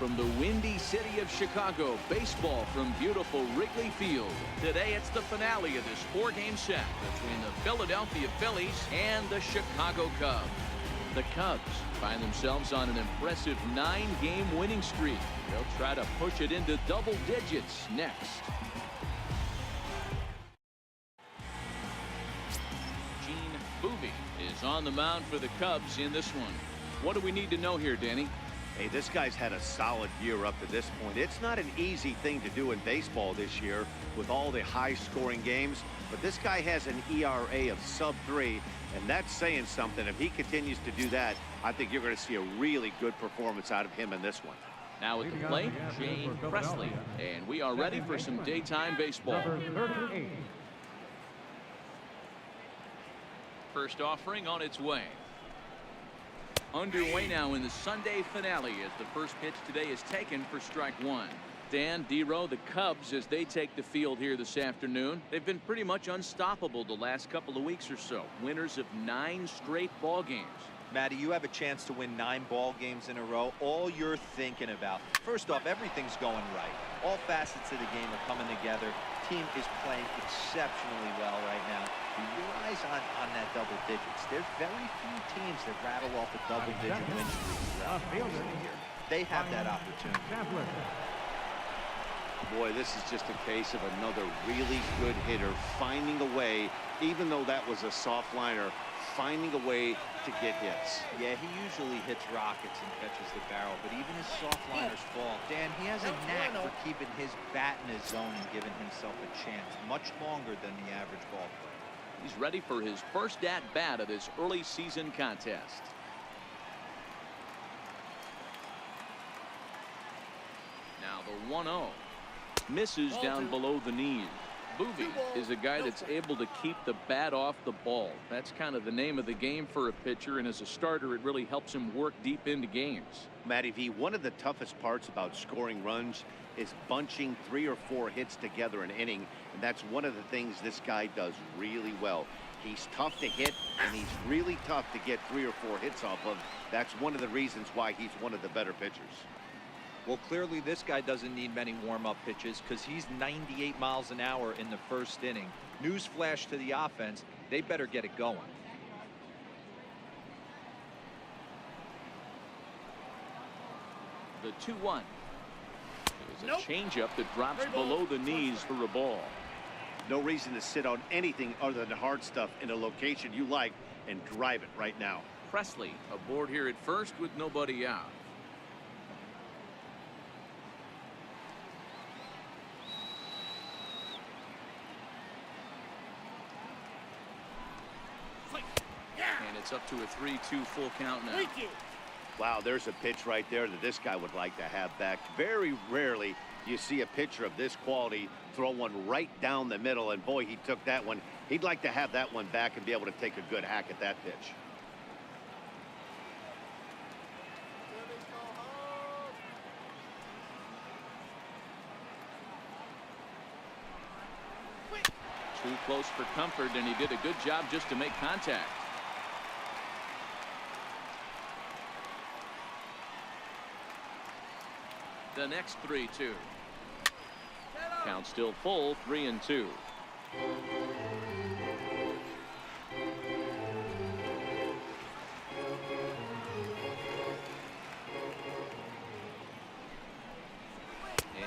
from the windy city of Chicago. Baseball from beautiful Wrigley Field. Today it's the finale of this 4-game set between the Philadelphia Phillies and the Chicago Cubs. The Cubs find themselves on an impressive 9-game winning streak. They'll try to push it into double digits next. Boeve is on the mound for the Cubs in this one. What do we need to know here, Danny? Hey, this guy's had a solid year up to this point. It's not an easy thing to do in baseball this year with all the high-scoring games, but this guy has an ERA of sub-3, and that's saying something. If he continues to do that, I think you're going to see a really good performance out of him in this one. Now at the plate, Shane Presley, and we are ready for some daytime baseball. First offering on its way. Underway now in the Sunday finale as the first pitch today is taken for strike one. Dan, D-Row, the Cubs, as they take the field here this afternoon, they've been pretty much unstoppable the last couple of weeks or so. Winners of 9 straight ball games. Matty, you have a chance to win 9 ball games in a row. All you're thinking about, first off, everything's going right. All facets of the game are coming together. Team is playing exceptionally well right now. You realize on that double digits, there's very few teams that rattle off a double-digit win streak. They have that opportunity. Boy, this is just a case of another really good hitter finding a way, even though that was a soft liner, finding a way to get hits. Yeah, he usually hits rockets and catches the barrel, but even his soft liners fall. Dan, he has a knack for keeping his bat in his zone and giving himself a chance much longer than the average ball player. He's ready for his first at-bat of this early season contest. Now the 1-0. Misses down below the knees. Boeve is a guy that's able to keep the bat off the ball. That's kind of the name of the game for a pitcher, and as a starter, it really helps him work deep into games. Matty V, one of the toughest parts about scoring runs is bunching 3 or 4 hits together an inning, and that's one of the things this guy does really well. He's tough to hit, and he's really tough to get 3 or 4 hits off of. That's one of the reasons why he's one of the better pitchers. Well, clearly this guy doesn't need many warm-up pitches because he's 98 miles an hour in the first inning. Newsflash to the offense, they better get it going. The 2-1. There's a changeup that drops below the knees for a ball. No reason to sit on anything other than hard stuff in a location you like and drive it right now. Presley aboard here at first with nobody out. And it's up to a 3-2 full count now. Wow, there's a pitch right there that this guy would like to have back. Very rarely you see a pitcher of this quality throw one right down the middle, and boy, he took that one. He'd like to have that one back and be able to take a good hack at that pitch. Too close for comfort, and he did a good job just to make contact. The next 3-2. Count still full, 3-2.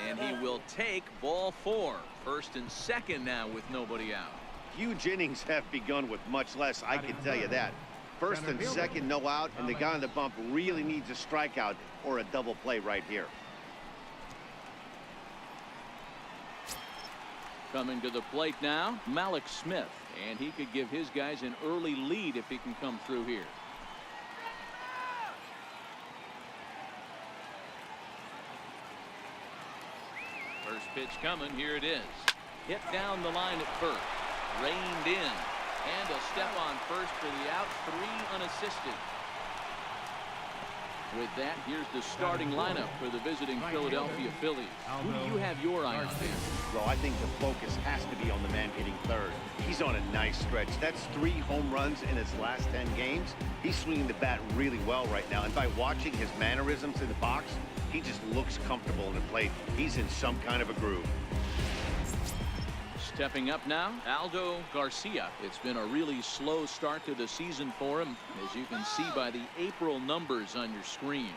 And he will take ball 4. First and second now with nobody out. Huge innings have begun with much less, I can tell you that. First and second, no out, and the guy on the bump really needs a strikeout or a double play right here. Coming to the plate now, Malik Smith, and he could give his guys an early lead if he can come through here. First pitch coming, here it is. Hit down the line at first, reined in, and a step on first for the out, 3 unassisted. With that, here's the starting lineup for the visiting Philadelphia Phillies. Who do you have your eye on? Well, I think the focus has to be on the man hitting third. He's on a nice stretch. That's 3 home runs in his last 10 games. He's swinging the bat really well right now, and by watching his mannerisms in the box, He just looks comfortable in the plate. He's in some kind of a groove. Stepping up now, Aldo Garcia. It's been a really slow start to the season for him, as you can see by the April numbers on your screen.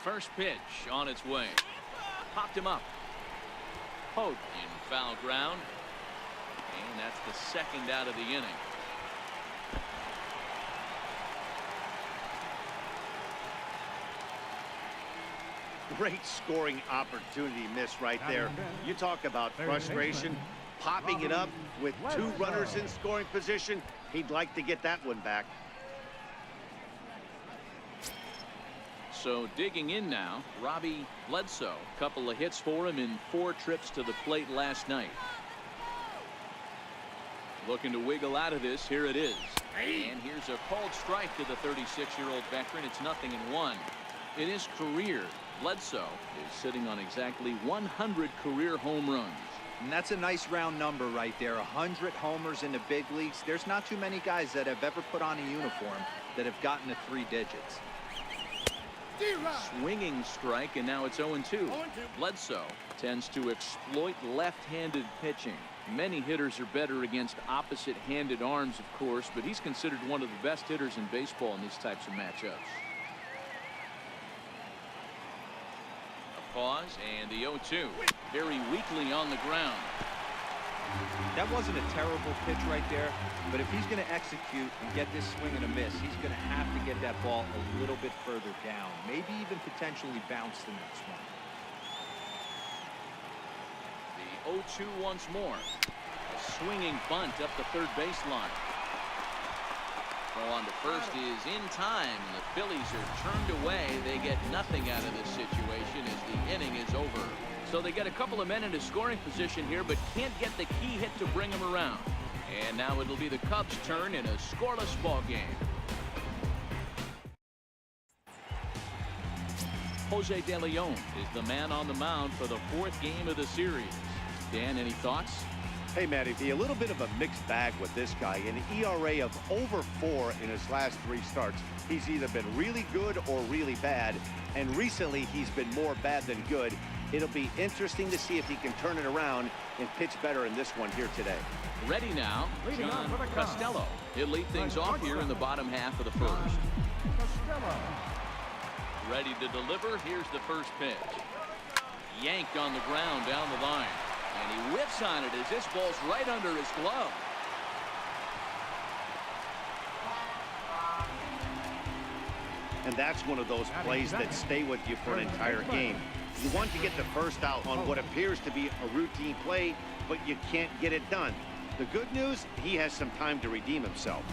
First pitch on its way. Popped him up. Hope in foul ground. And that's the second out of the inning. Great scoring opportunity miss right there. You talk about frustration. Popping it up with 2 runners in scoring position. He'd like to get that one back. So digging in now, Robbie Bledsoe. Couple of hits for him in 4 trips to the plate last night. Looking to wiggle out of this. Here it is. And here's a called strike to the 36-year-old veteran. It's 0-1. In his career, Bledsoe is sitting on exactly 100 career home runs. And that's a nice round number right there. 100 homers in the big leagues. There's not too many guys that have ever put on a uniform that have gotten to 3 digits. Swinging strike, and now it's 0-2. Bledsoe tends to exploit left-handed pitching. Many hitters are better against opposite-handed arms, of course, but he's considered one of the best hitters in baseball in these types of matchups. A pause, and the 0-2. Very weakly on the ground. That wasn't a terrible pitch right there, but if he's going to execute and get this swing and a miss, he's going to have to get that ball a little bit further down, maybe even potentially bounce the next one. The 0-2 once more. A swinging bunt up the third baseline. Throw on to first is in time. The Phillies are turned away. They get nothing out of this situation as the inning is over. So they get a couple of men into scoring position here, but can't get the key hit to bring them around. And now it'll be the Cubs' turn in a scoreless ball game. Jose De Leon is the man on the mound for the 4th game of the series. Dan, any thoughts? Hey, Matty V, a little bit of a mixed bag with this guy. An ERA of over 4 in his last 3 starts. He's either been really good or really bad, and recently he's been more bad than good. It'll be interesting to see if he can turn it around and pitch better in this one here today. Ready now, John Costello. He'll lead things off here in the bottom half of the first. Ready to deliver. Here's the first pitch. Yanked on the ground down the line. And he whips on it as this ball's right under his glove. And that's one of those plays that stay with you for an entire game. You want to get the first out on what appears to be a routine play, but you can't get it done. The good news, he has some time to redeem himself.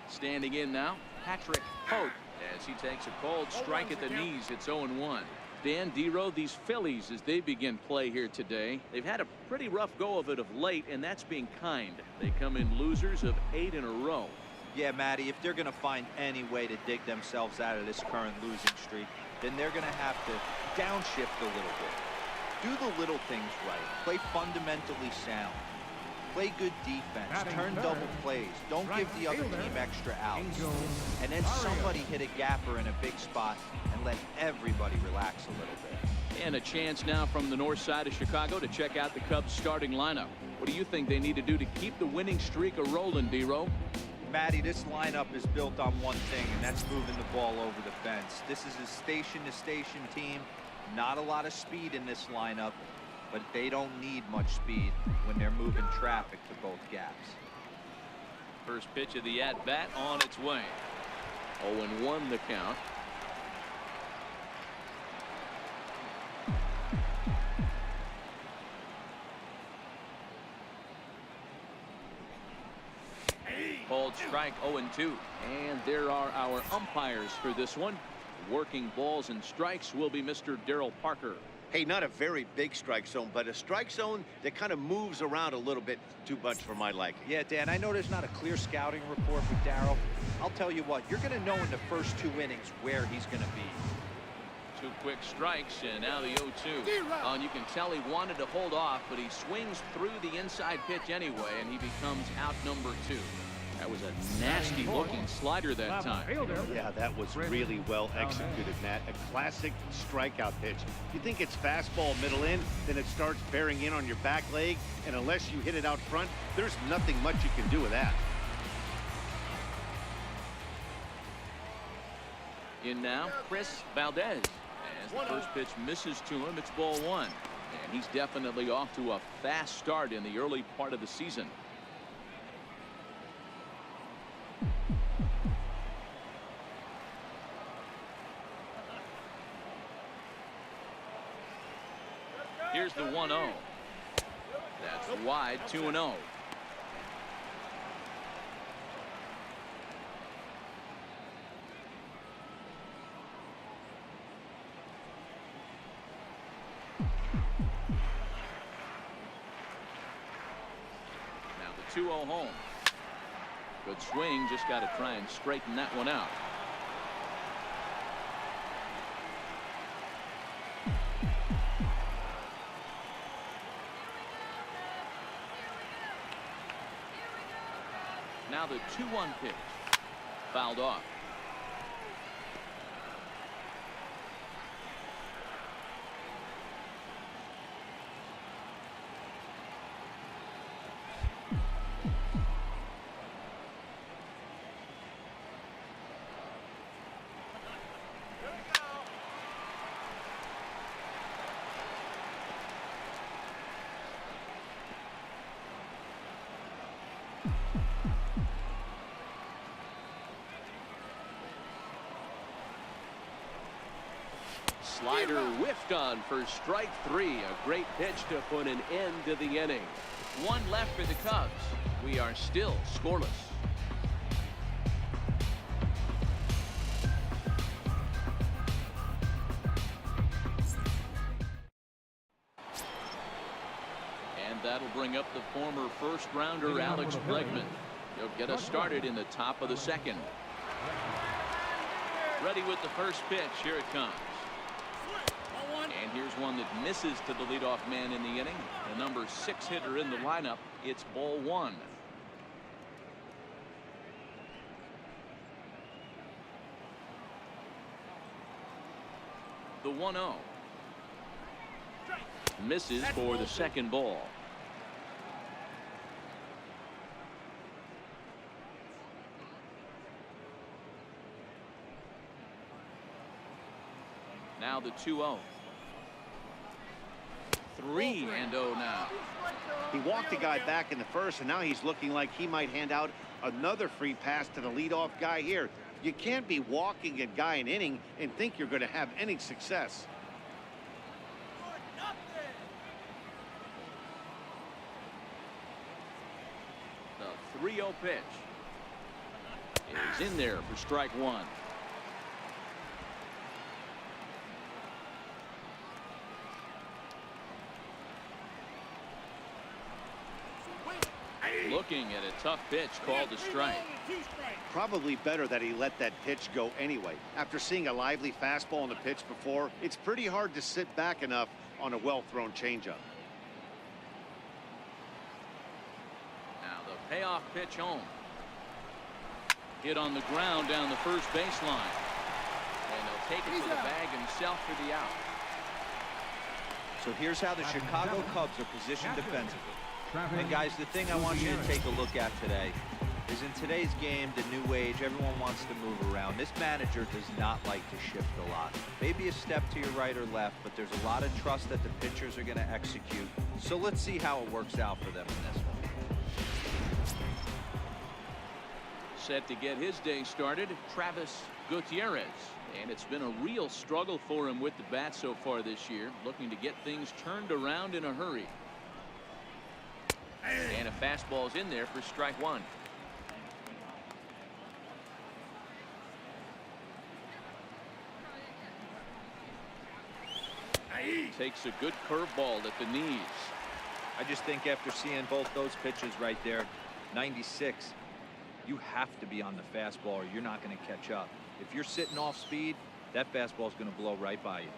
Standing in now, Patrick Hope, as he takes a cold strike at the knees. It's 0-1. Dan, Dero, these Phillies, as they begin play here today, they've had a pretty rough go of it of late, and that's being kind. They come in losers of 8 in a row. Yeah, Matty, if they're going to find any way to dig themselves out of this current losing streak, then they're going to have to downshift a little bit. Do the little things right. Play fundamentally sound. Play good defense. Turn double plays. Don't give the other team extra outs. And then somebody hit a gapper in a big spot and let everybody relax a little bit. And a chance now from the north side of Chicago to check out the Cubs starting lineup. What do you think they need to do to keep the winning streak a-rolling, Dero? Matty, this lineup is built on one thing, and that's moving the ball over the fence. This is a station-to-station team. Not a lot of speed in this lineup, but they don't need much speed when they're moving traffic to both gaps. First pitch of the at-bat on its way. 0-1 the count. Called strike 0-2. And there are our umpires for this one. Working balls and strikes will be Mr. Darryl Parker. Hey, not a very big strike zone, but a strike zone that kind of moves around a little bit too much for my liking. Yeah, Dan, I know there's not a clear scouting report with Darryl. I'll tell you what, you're going to know in the first 2 innings where he's going to be. 2 quick strikes, and now the 0-2. And you can tell he wanted to hold off, but he swings through the inside pitch anyway, and he becomes out number 2. That was a nasty-looking slider that time. Yeah, that was really well executed, Matt. A classic strikeout pitch. You think it's fastball middle in, then it starts bearing in on your back leg, and unless you hit it out front, there's nothing much you can do with that. In now, Chris Valdez. As the first pitch misses to him, it's ball 1. And he's definitely off to a fast start in the early part of the season. Here's the 1-0. That's wide, 2-0. Now the 2-0 home. Good swing, just got to try and straighten that one out. Now the 2-1 pitch. Fouled off. Slider whiffed on for strike 3. A great pitch to put an end to the inning. 1 left for the Cubs. We are still scoreless. And that'll bring up the former first-rounder Alex Bregman. He'll get us started in the top of the 2nd. Ready with the first pitch. Here it comes. And here's one that misses to the leadoff man in the inning. The number 6 hitter in the lineup. It's ball 1. The 1-0. Misses for the 2nd ball. Now the 2-0. 3-0 now. He walked the guy back in the first, and now he's looking like he might hand out another free pass to the leadoff guy here. You can't be walking a guy an inning and think you're going to have any success. The 3-0 pitch is in there for strike 1. Looking at a tough pitch called a strike. Probably better that he let that pitch go anyway. After seeing a lively fastball on the pitch before, it's pretty hard to sit back enough on a well-thrown changeup. Now the payoff pitch home. Hit on the ground down the first baseline. And they'll take it to the bag himself for the out. So here's how the Chicago Cubs are positioned defensively. And guys, the thing I want you to take a look at today is in today's game, the new age, everyone wants to move around. This manager does not like to shift a lot. Maybe a step to your right or left, but there's a lot of trust that the pitchers are going to execute. So let's see how it works out for them in this one. Set to get his day started, Travis Gutierrez. And it's been a real struggle for him with the bat so far this year, looking to get things turned around in a hurry. And a fastball's in there for strike 1. Takes a good curveball at the knees. I just think after seeing both those pitches right there, 96, you have to be on the fastball or you're not going to catch up. If you're sitting off speed, that fastball is going to blow right by you.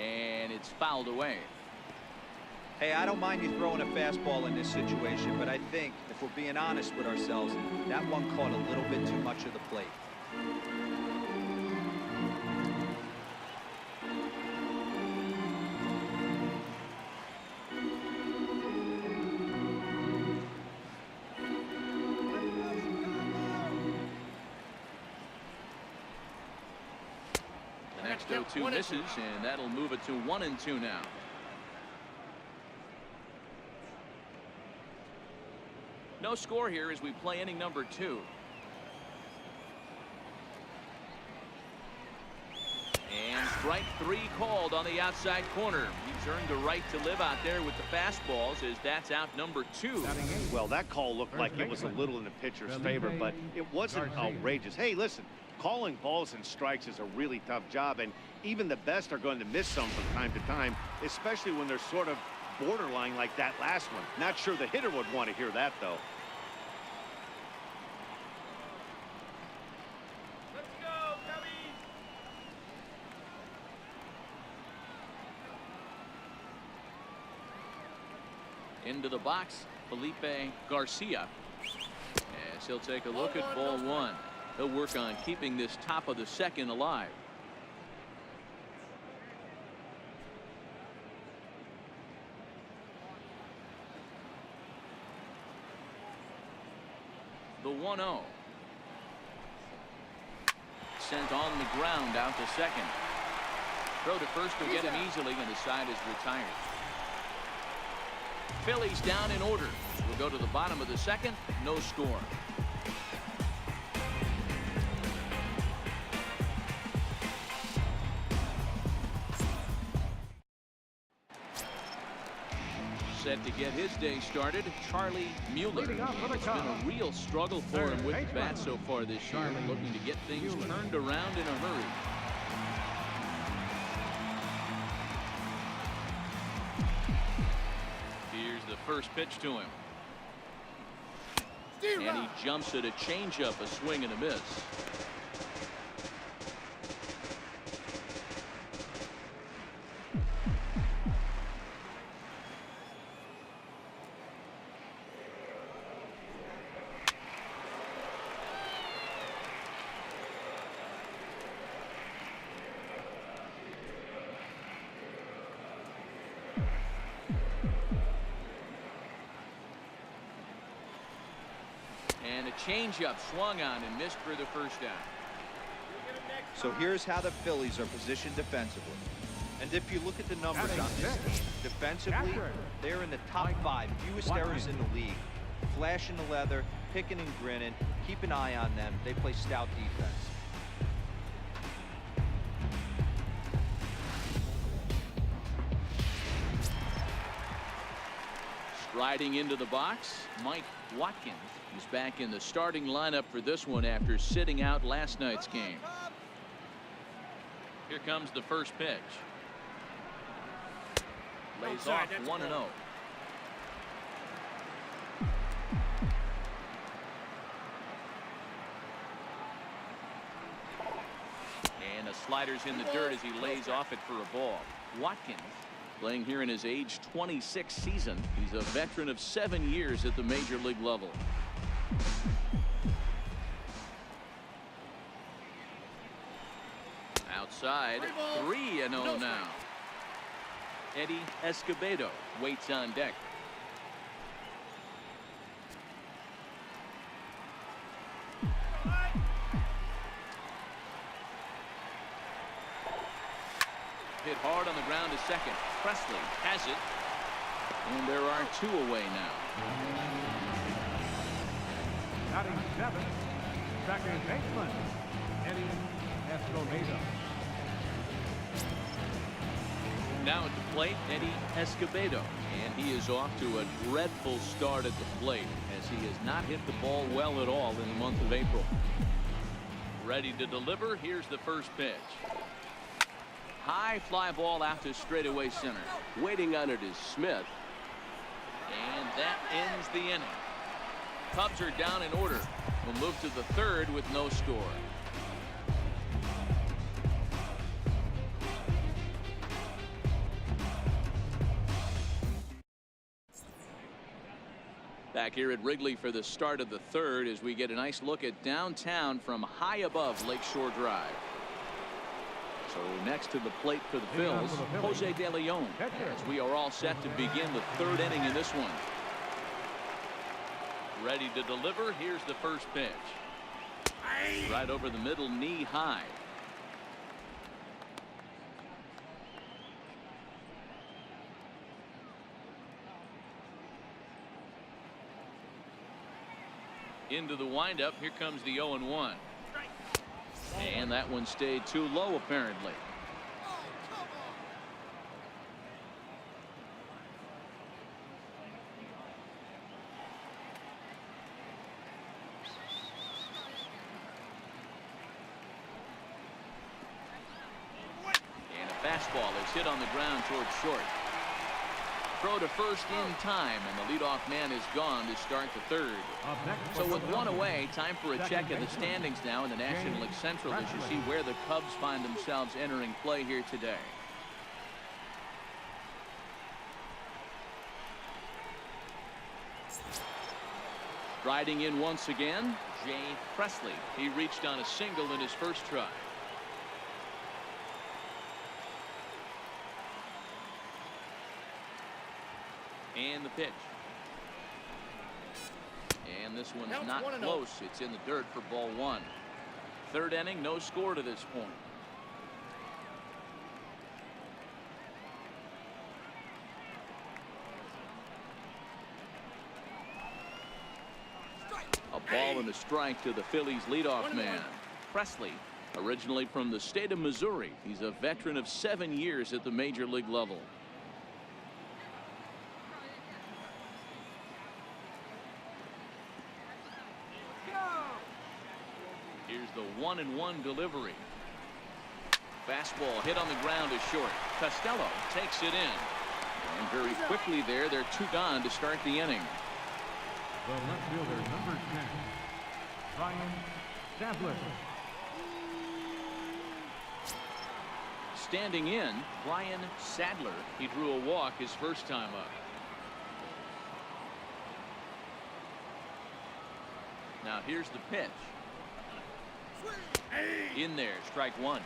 And it's fouled away. Hey, I don't mind you throwing a fastball in this situation, but I think if we're being honest with ourselves, that one caught a little bit too much of the plate. The next 0-2 misses, and that'll move it to 1-2 now. No score here as we play inning number 2. And strike 3 called on the outside corner. He's earned the right to live out there with the fastballs as that's out number 2. Well, that call looked like it was a little in the pitcher's favor, but it wasn't outrageous. Hey, listen, calling balls and strikes is a really tough job, and even the best are going to miss some from time to time, especially when they're sort of borderline like that last one. Not sure the hitter would want to hear that, though. Let's go, Cubbies! Into the box, Felipe Garcia. As he'll take a look at ball 1. He'll work on keeping this top of the second alive. The 1-0. Sent on the ground out to second. Throw to first will get him easily, and the side is retired. Phillies down in order. We'll go to the bottom of the second. No score. Set to get his day started, Charlie Mueller. It's been a real struggle for him with the bat so far this year, looking to get things turned around in a hurry. Here's the first pitch to him. And he jumps at a changeup, a swing and a miss. And a changeup swung on and missed for the first down. So here's how the Phillies are positioned defensively. And if you look at the numbers on this team, defensively, they're in the top 5 fewest errors in the league. Flashing the leather, picking and grinning, keep an eye on them. They play stout defense. Striding into the box, Mike Watkins. He's back in the starting lineup for this one after sitting out last night's game. Here comes the first pitch. Lays off 1-0. And the slider's in the dirt as he lays off it for a ball. Watkins playing here in his age 26 season. He's a veteran of 7 years at the major league level. Outside, 3-0 now. Eddie Escobedo waits on deck. Hit hard on the ground to second. Presley has it. And there are 2 away now. Batting 7, second baseman, Eddie Escobedo. Now at the plate, Eddie Escobedo. And he is off to a dreadful start at the plate as he has not hit the ball well at all in the month of April. Ready to deliver. Here's the first pitch. High fly ball out to straightaway center. Waiting on it is Smith. And that ends the inning. Cubs are down in order. We'll move to the third with no score. Back here at Wrigley for the start of the third as we get a nice look at downtown from high above Lakeshore Drive. So next to the plate for the Phils, Jose De Leon, as we are all set to begin the third inning in this one. Ready to deliver. Here's the first pitch. Right over the middle, knee high. Into the windup. Here comes the 0-1. And that one stayed too low, apparently. And a fastball is hit on the ground towards short. Throw to first in time, and the leadoff man is gone to start the third. So with one away, time for a check of the standings now in the National League Central as you see where the Cubs find themselves entering play here today. Riding in once again, Jay Presley. He reached on a single in his first try. And the pitch. And this one's not close. It's in the dirt for ball one. Third inning, no score to this point. A ball and a strike to the Phillies leadoff man. Presley, originally from the state of Missouri. He's a veteran of 7 years at the major league level. Here's the 1-1 delivery. Fastball hit on the ground is short. Costello takes it in. And very quickly there, they're two gone to start the inning. The left fielder, number 10, Brian Sadler. Standing in, Brian Sadler. He drew a walk his first time up. Now here's the pitch. In there, strike one.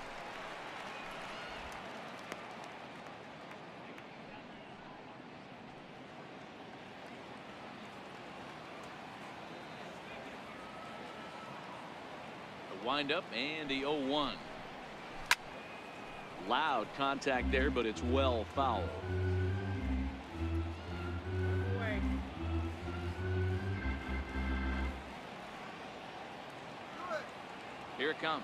The windup and the 0-1. Loud contact there, but it's well foul. Here it comes.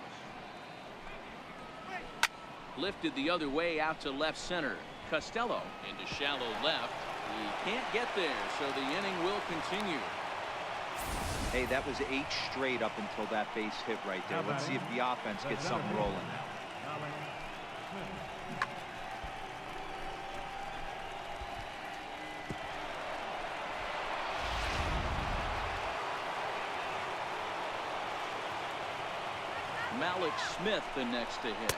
Lifted the other way out to left center. Costello into shallow left. He can't get there, so the inning will continue. Hey, that was 8 straight up until that base hit right there. Let's see if the offense gets something rolling now. Malik Smith the next to hit.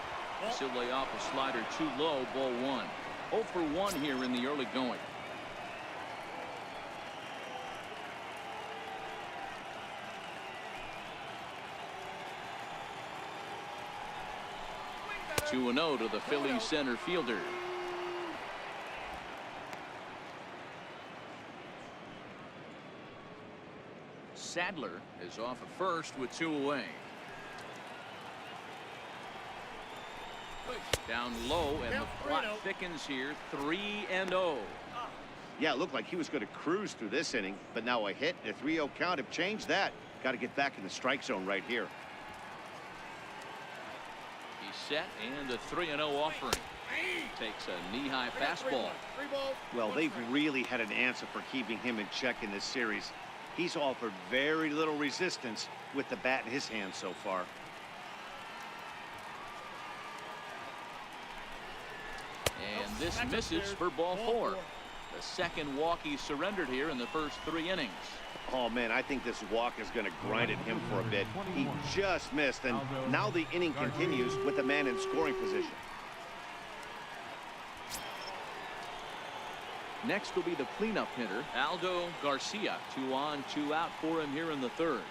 He'll lay off a slider too low, ball one. 0 for 1 here in the early going. Two 2-0 to the Phillies center fielder. Sadler is off at first with 2 away. Down low, and the plot thickens here. 3-0. Yeah, it looked like he was going to cruise through this inning, but now a hit and a 3-0 count have changed that. Got to get back in the strike zone right here. He's set, and the 3-0 offering. Takes a knee-high fastball. Well, they've really had an answer for keeping him in check in this series. He's offered very little resistance with the bat in his hand so far. And this misses for ball 4. The second walk he surrendered here in the first 3 innings. Oh, man, I think this walk is going to grind at him for a bit. He just missed, and now the inning continues with the man in scoring position. Next will be the cleanup hitter, Aldo Garcia. 2 on, 2 out for him here in the 3rd.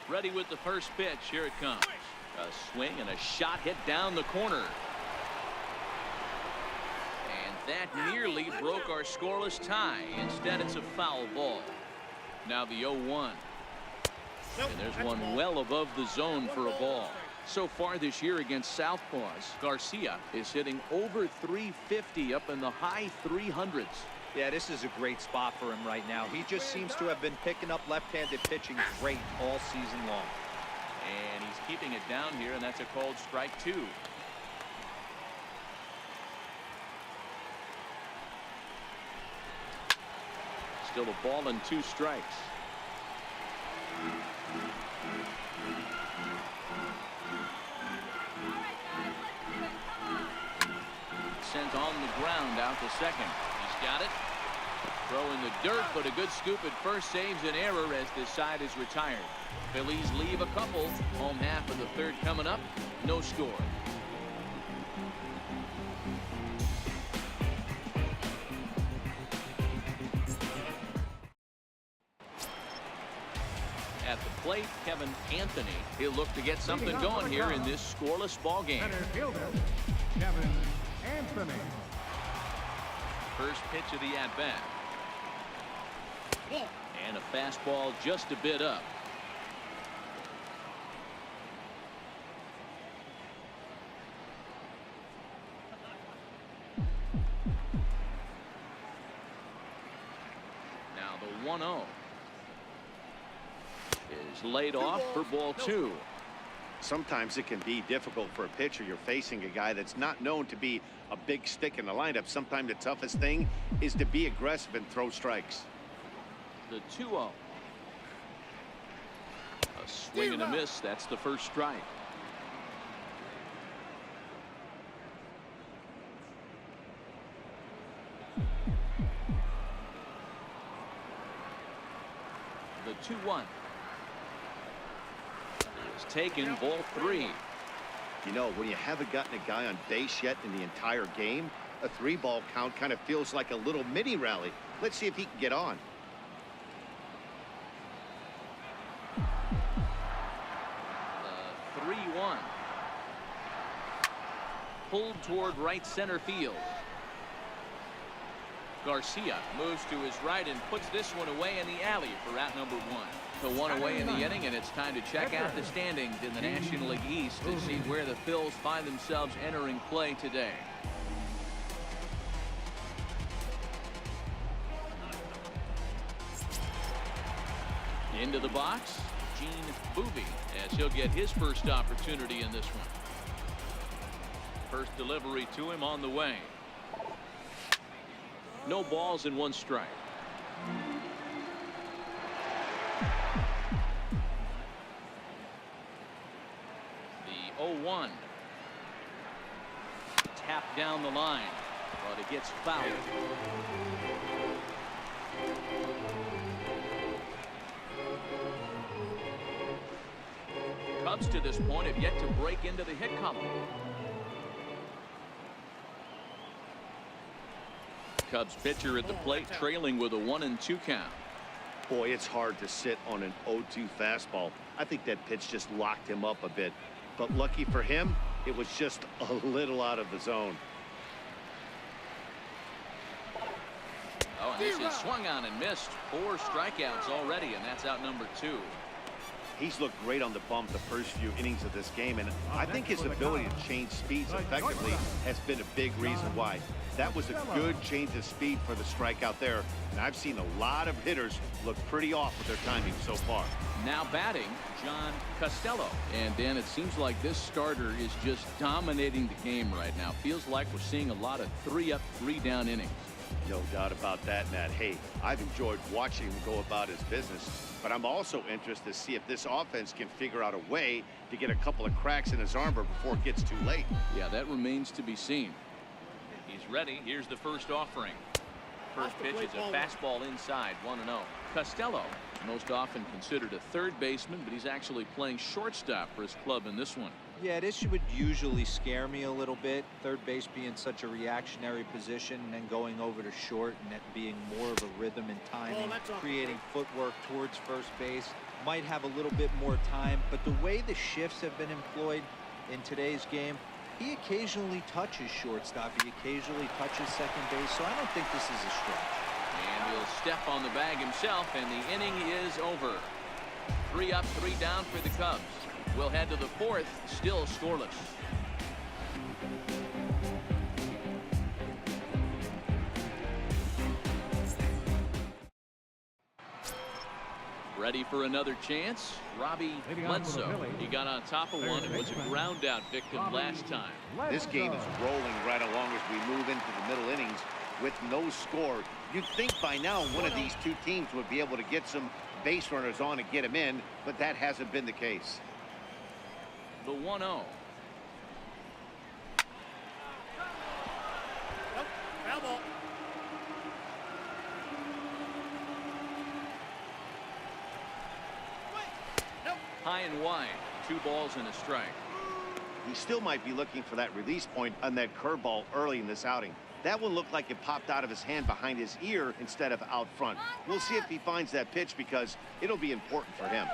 Ready with the first pitch. Here it comes. A swing and a shot hit down the corner. And that nearly broke our scoreless tie. Instead, it's a foul ball. Now the 0-1. And there's one well above the zone for a ball. So far this year against Southpaws, Garcia is hitting over 350 up in the high 300s. Yeah, this is a great spot for him right now. He just seems to have been picking up left-handed pitching great all season long. And he's keeping it down here, and that's a called strike 2. Still a ball and 2 strikes. Sent on the ground out to second. He's got it. Throw in the dirt, but a good scoop at first saves an error as this side is retired. Phillies leave a couple. Home half of the 3rd coming up. No score. At the plate, Kevin Anthony. He'll look to get something going here in this scoreless ball game. Center fielder, Kevin Anthony. First pitch of the at-bat. And a fastball just a bit up. Now the 1-0 is laid off for ball 2. Sometimes it can be difficult for a pitcher. You're facing a guy that's not known to be a big stick in the lineup. Sometimes the toughest thing is to be aggressive and throw strikes. The 2-0. A swing and a miss. That's the first strike. The 2-1 is taken, ball 3. You know, when you haven't gotten a guy on base yet in the entire game, a 3-ball count kind of feels like a little mini rally. Let's see if he can get on. The 3-1 pulled toward right center field. Garcia moves to his right and puts this one away in the alley for out number 1. So 1 away in the inning, and it's time to check out the standings in the National League East to see where the Phils find themselves entering play today. Into the box, Gene Boeve, as he'll get his first opportunity in this one. First delivery to him on the way. No balls and 1 strike. The 0-1 tapped down the line, but it gets fouled. Cubs to this point have yet to break into the hit column. Cubs pitcher at the plate, trailing with a 1-2 count. Boy, it's hard to sit on an 0-2 fastball. I think that pitch just locked him up a bit. But lucky for him, it was just a little out of the zone. Oh, and this is swung on and missed. 4 strikeouts already, and that's out number 2. He's looked great on the bump the first few innings of this game, and I think his ability to change speeds effectively has been a big reason why. That was a good change of speed for the strikeout there, and I've seen a lot of hitters look pretty off with their timing so far. Now batting, John Costello. And Dan, it seems like this starter is just dominating the game right now. Feels like we're seeing a lot of 3-up, 3-down innings. No doubt about that, Matt. Hey, I've enjoyed watching him go about his business, but I'm also interested to see if this offense can figure out a way to get a couple of cracks in his armor before it gets too late. Yeah, that remains to be seen. He's ready. Here's the first offering. First pitch is a fastball inside, 1-0. Costello, most often considered a third baseman, but he's actually playing shortstop for his club in this one. Yeah, this would usually scare me a little bit. Third base being such a reactionary position, and then going over to short and that being more of a rhythm and timing, creating footwork towards first base. Might have a little bit more time, but the way the shifts have been employed in today's game, he occasionally touches shortstop. He occasionally touches second base, so I don't think this is a stretch. And he'll step on the bag himself, and the inning is over. 3 up, 3 down for the Cubs. We'll head to the fourth, still scoreless. Ready for another chance? Robbie Bledsoe. He got on top of one and was a ground out victim last time. This game is rolling right along as we move into the middle innings with no score. You'd think by now one of these two teams would be able to get some base runners on and get them in, but that hasn't been the case. The 1-0. Foul ball. High and wide. 2 balls and a strike. He still might be looking for that release point on that curveball early in this outing. That one looked like it popped out of his hand behind his ear instead of out front. We'll see if he finds that pitch because it'll be important for him.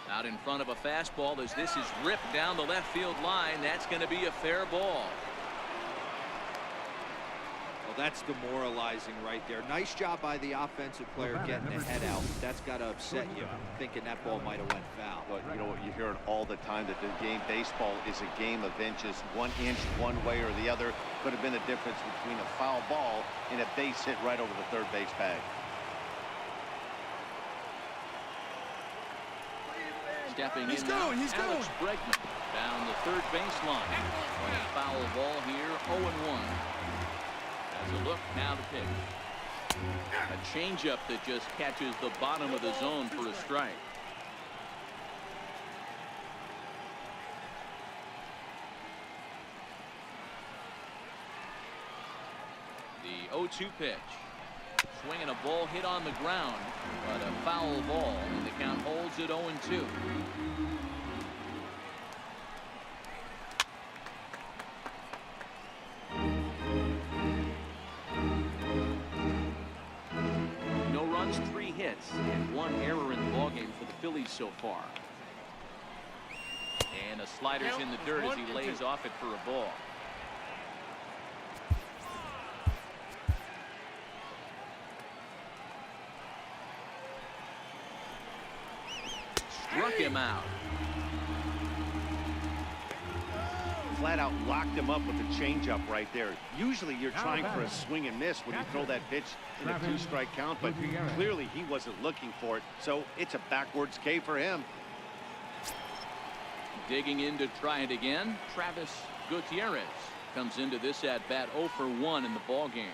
Out in front of a fastball as this is ripped down the left field line. That's going to be a fair ball. Well, that's demoralizing right there. Nice job by the offensive player getting the head out. That's got to upset you, thinking that ball might have went foul. But you know what, you hear it all the time that the game baseball is a game of inches. 1 inch one way or the other could have been the difference between a foul ball and a base hit right over the third base bag. Stepping in now, Alex Bregman down the third baseline. On a foul ball here, 0-1. As a look, now the pitch. A changeup that just catches the bottom of the zone for a strike. The 0-2 pitch. Swinging a ball hit on the ground, but a foul ball, and the count holds at 0-2. No runs, 3 hits, and 1 error in the ballgame for the Phillies so far. And a slider's in the dirt as he lays off it for a ball. Struck him out. Flat out locked him up with a changeup right there. Usually you're trying for a swing and miss when you throw that pitch in a 2-strike count, but clearly he wasn't looking for it, so it's a backwards K for him. Digging in to try it again, Travis Gutierrez comes into this at bat 0 for 1 in the ball game.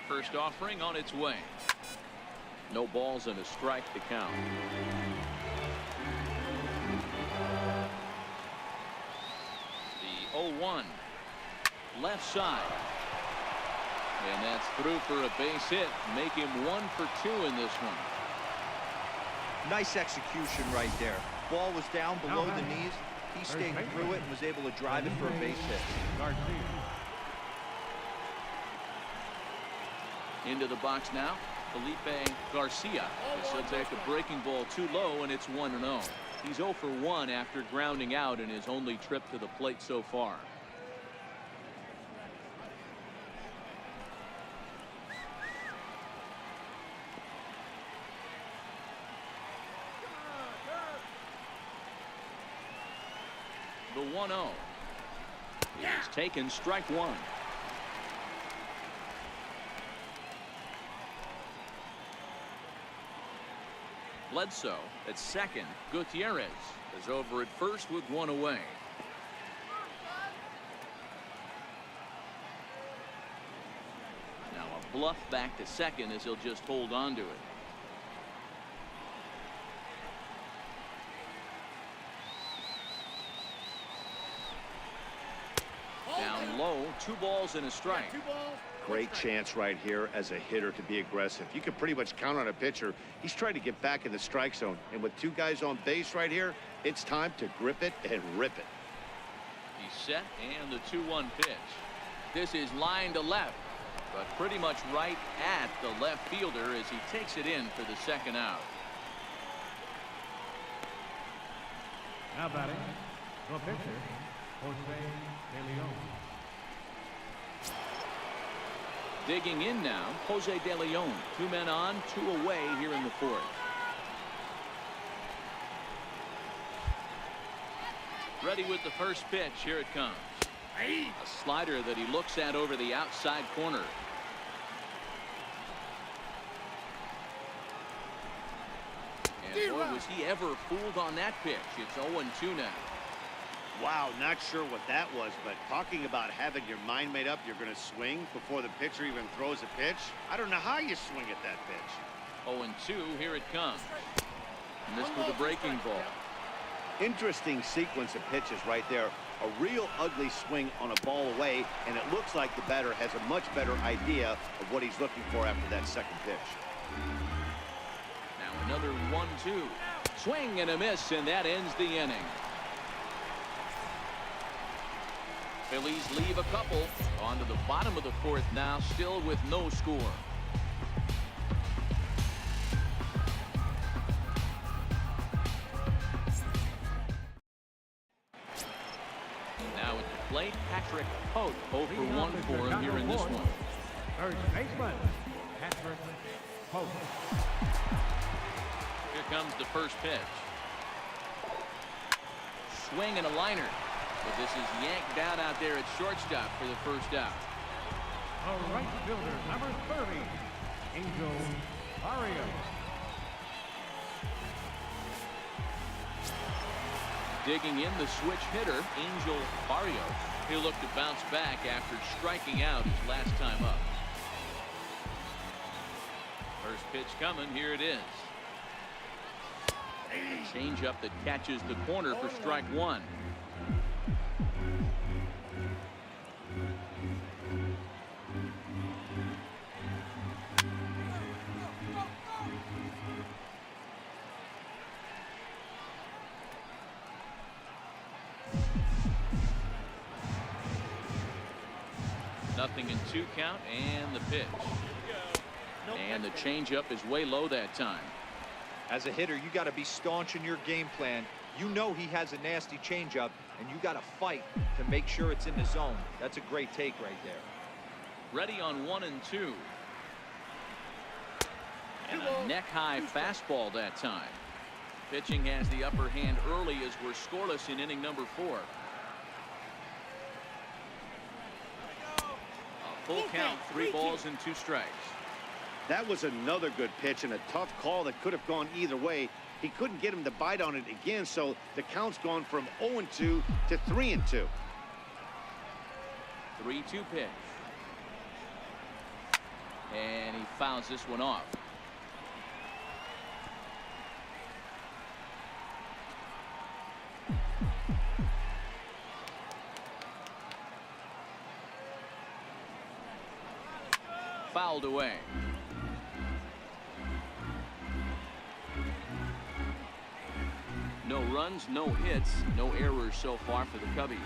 First offering on its way. No balls and a strike to count. The 0-1 left side. And that's through for a base hit. Make him 1 for 2 in this one. Nice execution right there. Ball was down below the knees. He stayed through it and was able to drive it for a base hit. Into the box now, Felipe Garcia. This will take a breaking ball too low, and it's 1-0. He's 0 for 1 after grounding out in his only trip to the plate so far. 1-0. He's taken strike one. Bledsoe at second. Gutierrez is over at first with one away. Now a bluff back to second as he'll just hold on to it. Down low, 2 balls and a strike. Great chance right here as a hitter to be aggressive. You can pretty much count on a pitcher. He's trying to get back in the strike zone. And with 2 guys on base right here, it's time to grip it and rip it. He's set and the 2-1 pitch. This is line to left, but pretty much right at the left fielder as he takes it in for the second out. Now batting, the pitcher, Boeve de Leon. Digging in now, Jose De Leon. 2 men on, 2 away here in the 4th. Ready with the first pitch. Here it comes. A slider that he looks at over the outside corner. And boy, was he ever fooled on that pitch. It's 0-2 now. Wow, not sure what that was, but talking about having your mind made up you're going to swing before the pitcher even throws a pitch. I don't know how you swing at that pitch. 0-2, here it comes. Missed with a breaking ball. Interesting sequence of pitches right there. A real ugly swing on a ball away, and it looks like the batter has a much better idea of what he's looking for after that second pitch. Now another 1-2. Swing and a miss, and that ends the inning. Phillies leave a couple. On to the bottom of the 4th now, still with no score. Now at the plate, Patrick Pote. 0 for 1 for him here in this one. First baseman, Patrick Boeve. Here comes the first pitch. Swing and a liner. But this is yanked down out there at shortstop for the first out. A right fielder, number 30, Angel Barrios. Digging in the switch hitter, Angel Barrios. He'll look to bounce back after striking out his last time up. First pitch coming. Here it is. A changeup that catches the corner for strike one. Nothing in 2 count, and the pitch. And the changeup is way low that time. As a hitter, you got to be staunch in your game plan. You know he has a nasty changeup, and you got to fight to make sure it's in the zone. That's a great take right there. Ready on 1 and 2. And a neck-high fastball that time. Pitching has the upper hand early as we're scoreless in inning number 4. Full count, 3 balls and 2 strikes. That was another good pitch and a tough call that could have gone either way. He couldn't get him to bite on it again, so the count's gone from 0-2 to 3-2. 3-2 pitch. And he fouls this one off. Fouled away. No runs, no hits, no errors so far for the Cubbies.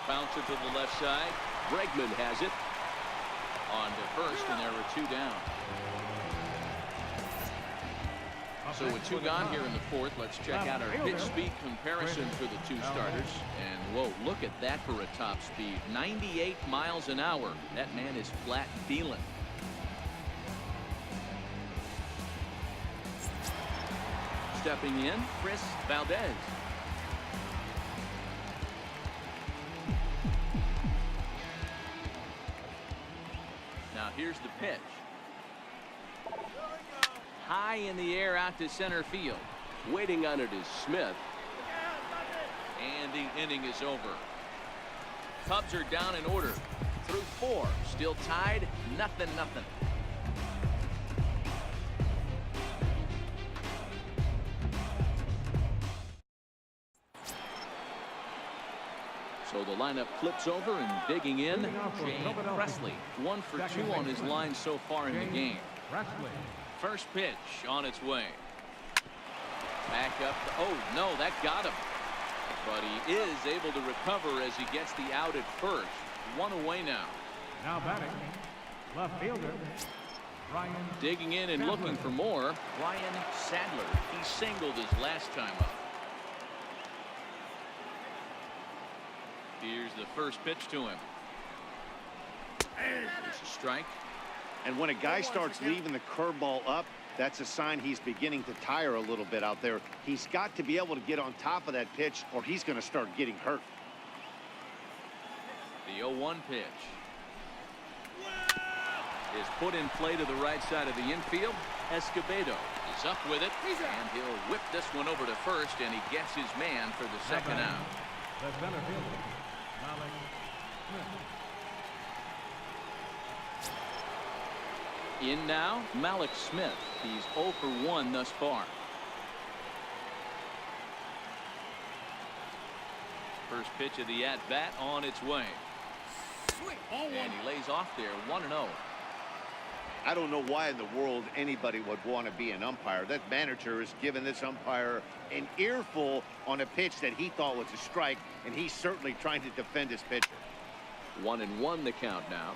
Bouncer to the left side. Bregman has it. On to first, and there are 2 down. So with 2 gone here in the 4th, let's check out our pitch speed comparison for the 2 starters. And whoa, look at that for a top speed. 98 miles an hour. That man is flat dealing. stepping in, Chris Valdez. Now here's the pitch. High in the air out to center field. Waiting on it is Smith. And the inning is over. Cubs are down in order. Through 4. Still tied. 0-0. So the lineup flips over and digging in. Jay Presley. 1 for 2 on his line so far in the game. First pitch on its way. Back up. Oh, no, that got him. But he is able to recover as he gets the out at first. 1 away now. Now batting, left fielder, Ryan. Digging in and looking for more. Ryan Sadler. He singled his last time up. Here's the first pitch to him. There's a strike. And when a guy starts leaving the curveball up, that's a sign he's beginning to tire a little bit out there. He's got to be able to get on top of that pitch or he's going to start getting hurt. The 0-1 pitch is put in play to the right side of the infield. Escobedo is up with it, and he'll whip this one over to first, and he gets his man for the second out. The center fielder, Malik Smith. In now, Malik Smith. He's 0 for 1 thus far. First pitch of the at-bat on its way. And he lays off there, 1-0. I don't know why in the world anybody would want to be an umpire. That manager has given this umpire an earful on a pitch that he thought was a strike, and he's certainly trying to defend his pitcher. 1-1 the count now.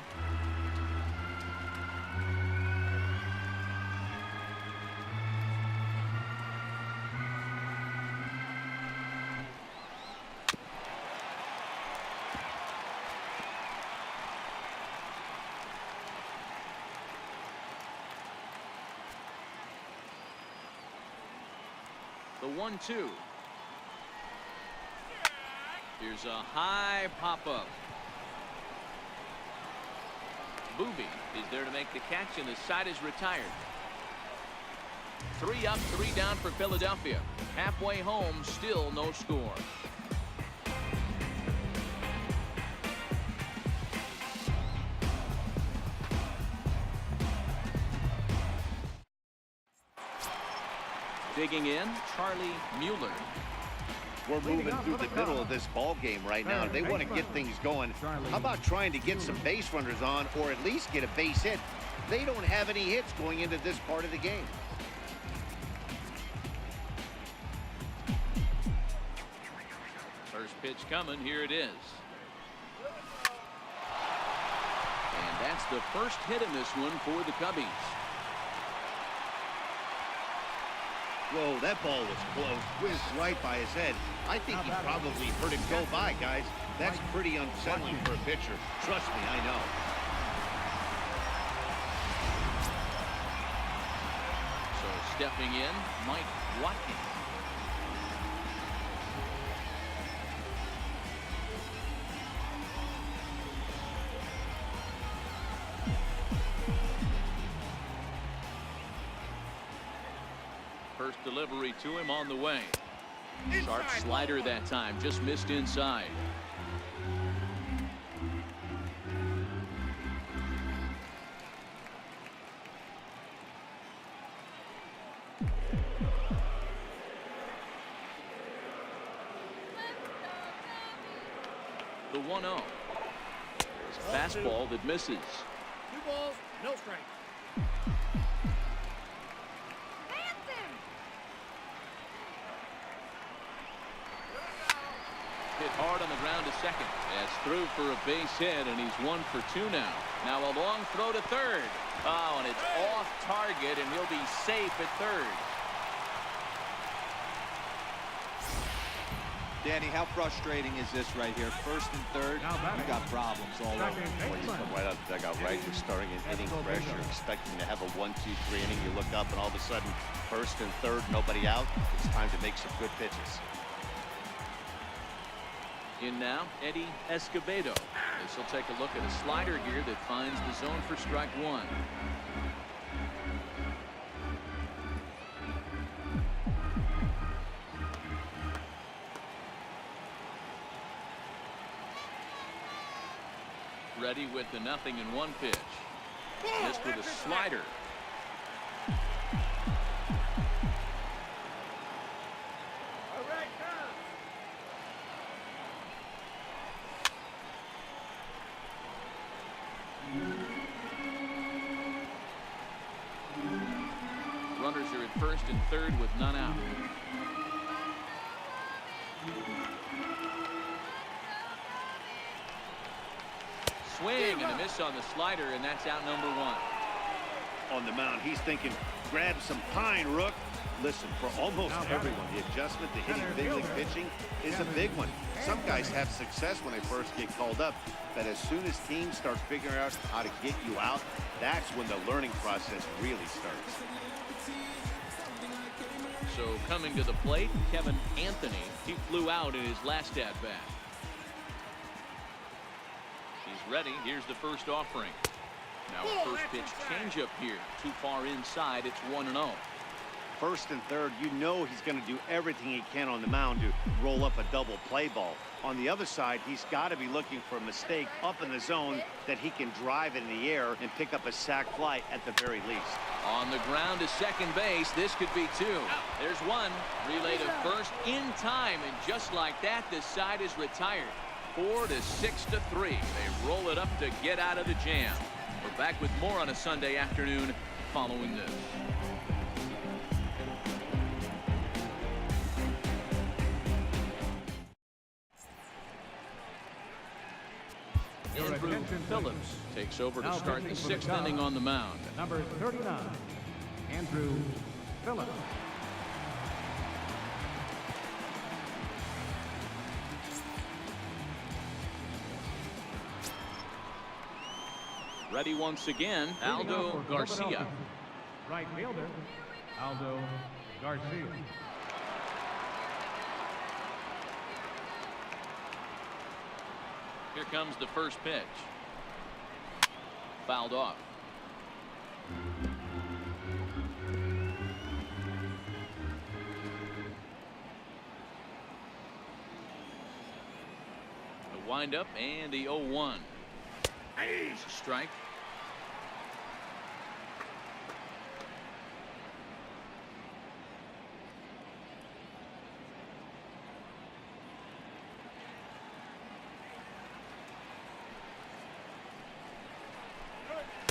The 1-2. Here's a high pop-up. Boeve is there to make the catch, and the side is retired. 3 up, 3 down for Philadelphia. Halfway home, still no score. Digging in, Charlie Mueller. We're moving through the middle of this ball game right now. They want to get things going. How about trying to get some base runners on, or at least get a base hit? They don't have any hits going into this part of the game. First pitch coming. Here it is. And that's the first hit in this one for the Cubbies. Whoa, that ball was close. Whizzed right by his head. I think he probably heard it go by, guys. That's pretty unsettling for a pitcher. Trust me, I know. So stepping in, Mike Watkins. First delivery to him on the way. Sharp slider that time, just missed inside. The 1-0. It's a fastball that misses. 2 balls, no strike. Hit hard on the ground to second. That's through for a base hit, and he's 1 for 2 now. Now a long throw to third. Oh, and it's off target, and he'll be safe at third. Danny, how frustrating is this right here? First and third, you got problems all over. Well, you come right out of the dugout, right? You're starting an inning fresh. You're expecting to have a 1-2-3 inning. You look up, and all of a sudden, first and third, nobody out. It's time to make some good pitches. In now, Eddie Escobedo. This will take a look at a slider here that finds the zone for strike one. Ready with the 0-1 pitch. Missed with a slider. Runners are at first and third with none out. Swing and a miss on the slider, and that's out number one. On the mound, he's thinking, grab some pine, Rook. Listen, for almost everyone, the adjustment to hitting big league pitching is a big one. Some guys have success when they first get called up, but as soon as teams start figuring out how to get you out, that's when the learning process really starts. So coming to the plate, Kevin Anthony. He flew out in his last at-bat. She's ready. Here's the first offering. Now a first pitch changeup here. Too far inside. It's 1-0. First and third, you know he's going to do everything he can on the mound to roll up a double play ball. On the other side, he's got to be looking for a mistake up in the zone that he can drive in the air and pick up a sac fly at the very least. On the ground to second base. This could be two. There's one. Relay to first in time, and just like that, the side is retired. 4-6-3. They roll it up to get out of the jam. We're back with more on a Sunday afternoon following this. Andrew Phillips takes over to start the sixth inning on the mound. Number 39, Andrew Phillips. Ready once again, Aldo Garcia. Right fielder, Aldo Garcia. Here comes the first pitch. Fouled off. The windup and the 0-1. Strike.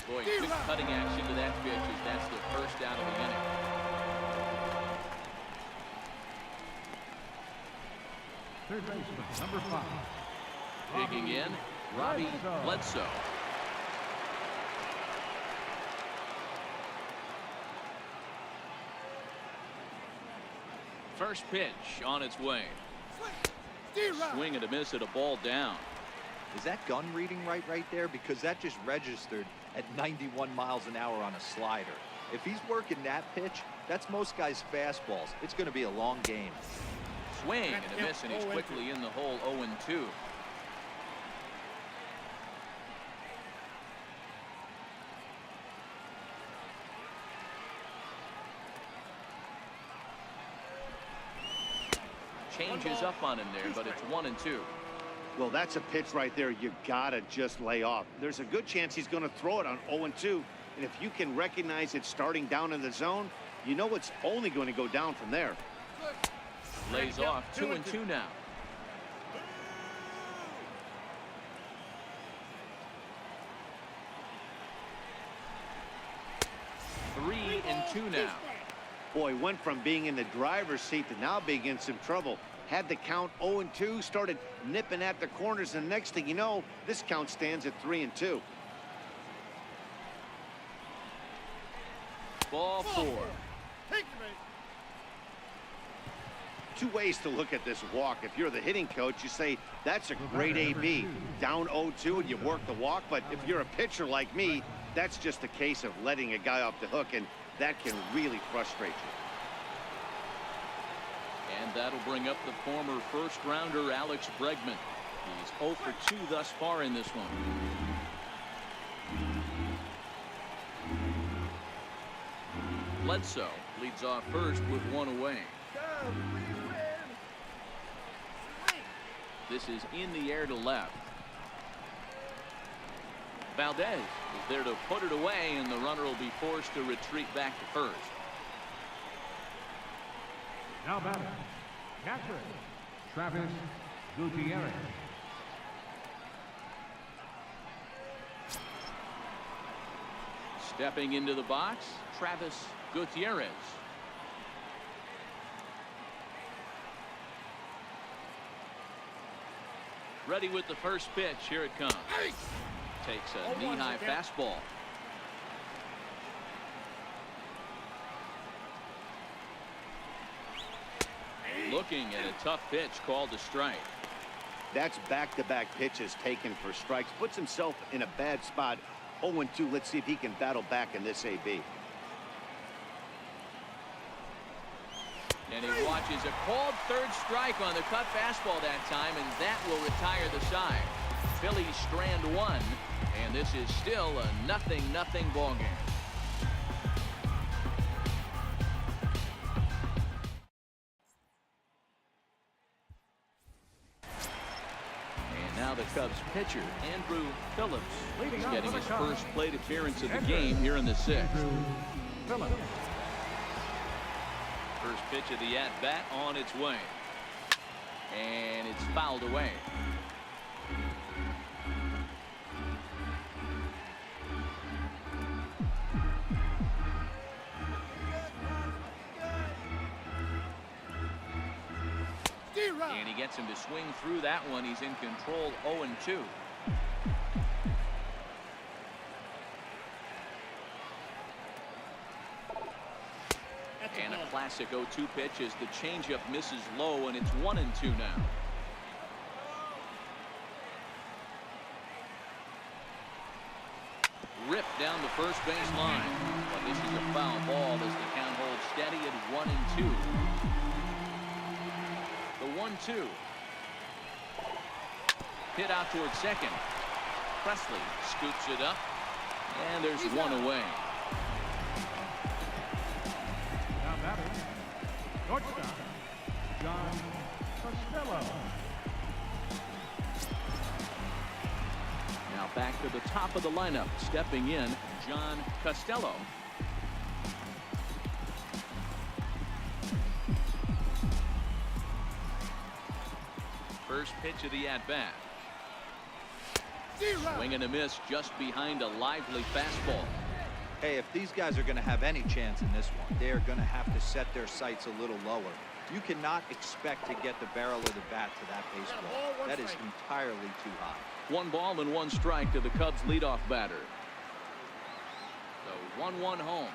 Boy, quick cutting action to that pitch as that's the first out of the inning. Third baseman, number 5. Digging in, Robbie Bledsoe. First pitch on its way. Swing and a miss at a ball down. Is that gun reading right there? Because that just registered at 91 miles an hour on a slider. If he's working that pitch, that's most guys' fastballs. It's going to be a long game. Swing and a miss, and he's quickly in the hole. 0-2. Changes up on him there, but it's 1-2. Well, that's a pitch right there you gotta just lay off. There's a good chance he's going to throw it on 0-2, and if you can recognize it starting down in the zone, you know it's only going to go down from there. Lays off. 2-2 now. Three and two now. Boy, went from being in the driver's seat to now being in some trouble. Had the count 0-2, started nipping at the corners, and the next thing you know, this count stands at 3-2. Ball 4. two ways to look at this walk. If you're the hitting coach, you say, that's a great AB. Down 0-2 and you work the walk. But if you're a pitcher like me, that's just a case of letting a guy off the hook, and that can really frustrate you. And that'll bring up the former first-rounder Alex Bregman. He's 0 for 2 thus far in this one. Bledsoe leads off first with one away. This is in the air to left. Valdez is there to put it away, and the runner will be forced to retreat back to first. Now batting, catcher, Travis Gutierrez. Stepping into the box, Travis Gutierrez. Ready with the first pitch. Here it comes. Takes a knee-high fastball. Looking at a tough pitch called a strike. That's back-to-back pitches taken for strikes. Puts himself in a bad spot. 0-2. Let's see if he can battle back in this AB. And he watches a called third strike on the cut fastball that time, and that will retire the side. Phillies strand one, and this is still a 0-0 ball game. And now the Cubs pitcher, Andrew Phillips, is getting his first plate appearance of the game here in the 6th. Phillips. First pitch of the at-bat on its way. And it's fouled away. And he gets him to swing through that one. He's in control, 0-2. And a classic 0-2 pitch as the changeup misses low, and it's 1-2 now. Ripped down the first base line. But this is a foul ball as the count holds steady at 1-2. The 1-2. Hit out towards second. Presley scoops it up, and there's one away. Now batting, shortstop, John Costello. Now back to the top of the lineup, stepping in, John Costello. First pitch of the at-bat. Swing and a miss just behind a lively fastball. Hey, if these guys are going to have any chance in this one, they are going to have to set their sights a little lower. You cannot expect to get the barrel of the bat to that baseball. That is entirely too high. 1 ball and 1 strike to the Cubs leadoff batter. The 1-1 home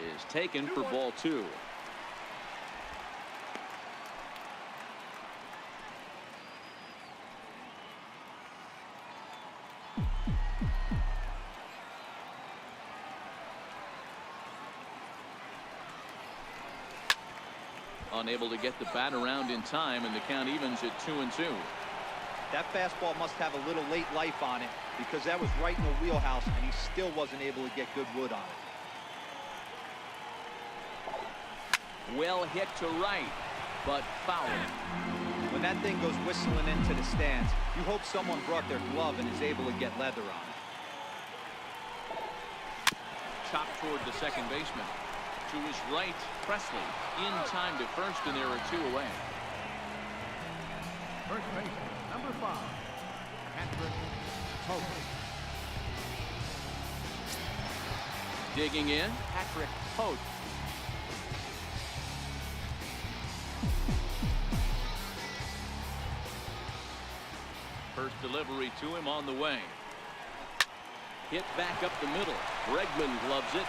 is taken for ball 2. Unable to get the bat around in time, and the count evens at 2-2. That fastball must have a little late life on it, because that was right in the wheelhouse, and he still wasn't able to get good wood on it. Well hit to right, but foul. When that thing goes whistling into the stands, you hope someone brought their glove and is able to get leather on it. Chopped toward the second baseman. To his right, Presley in time to first, and there are 2 away. First baseman, number 5, Patrick Hope. Digging in, Patrick Hope. First delivery to him on the way. Hit back up the middle. Bregman gloves it.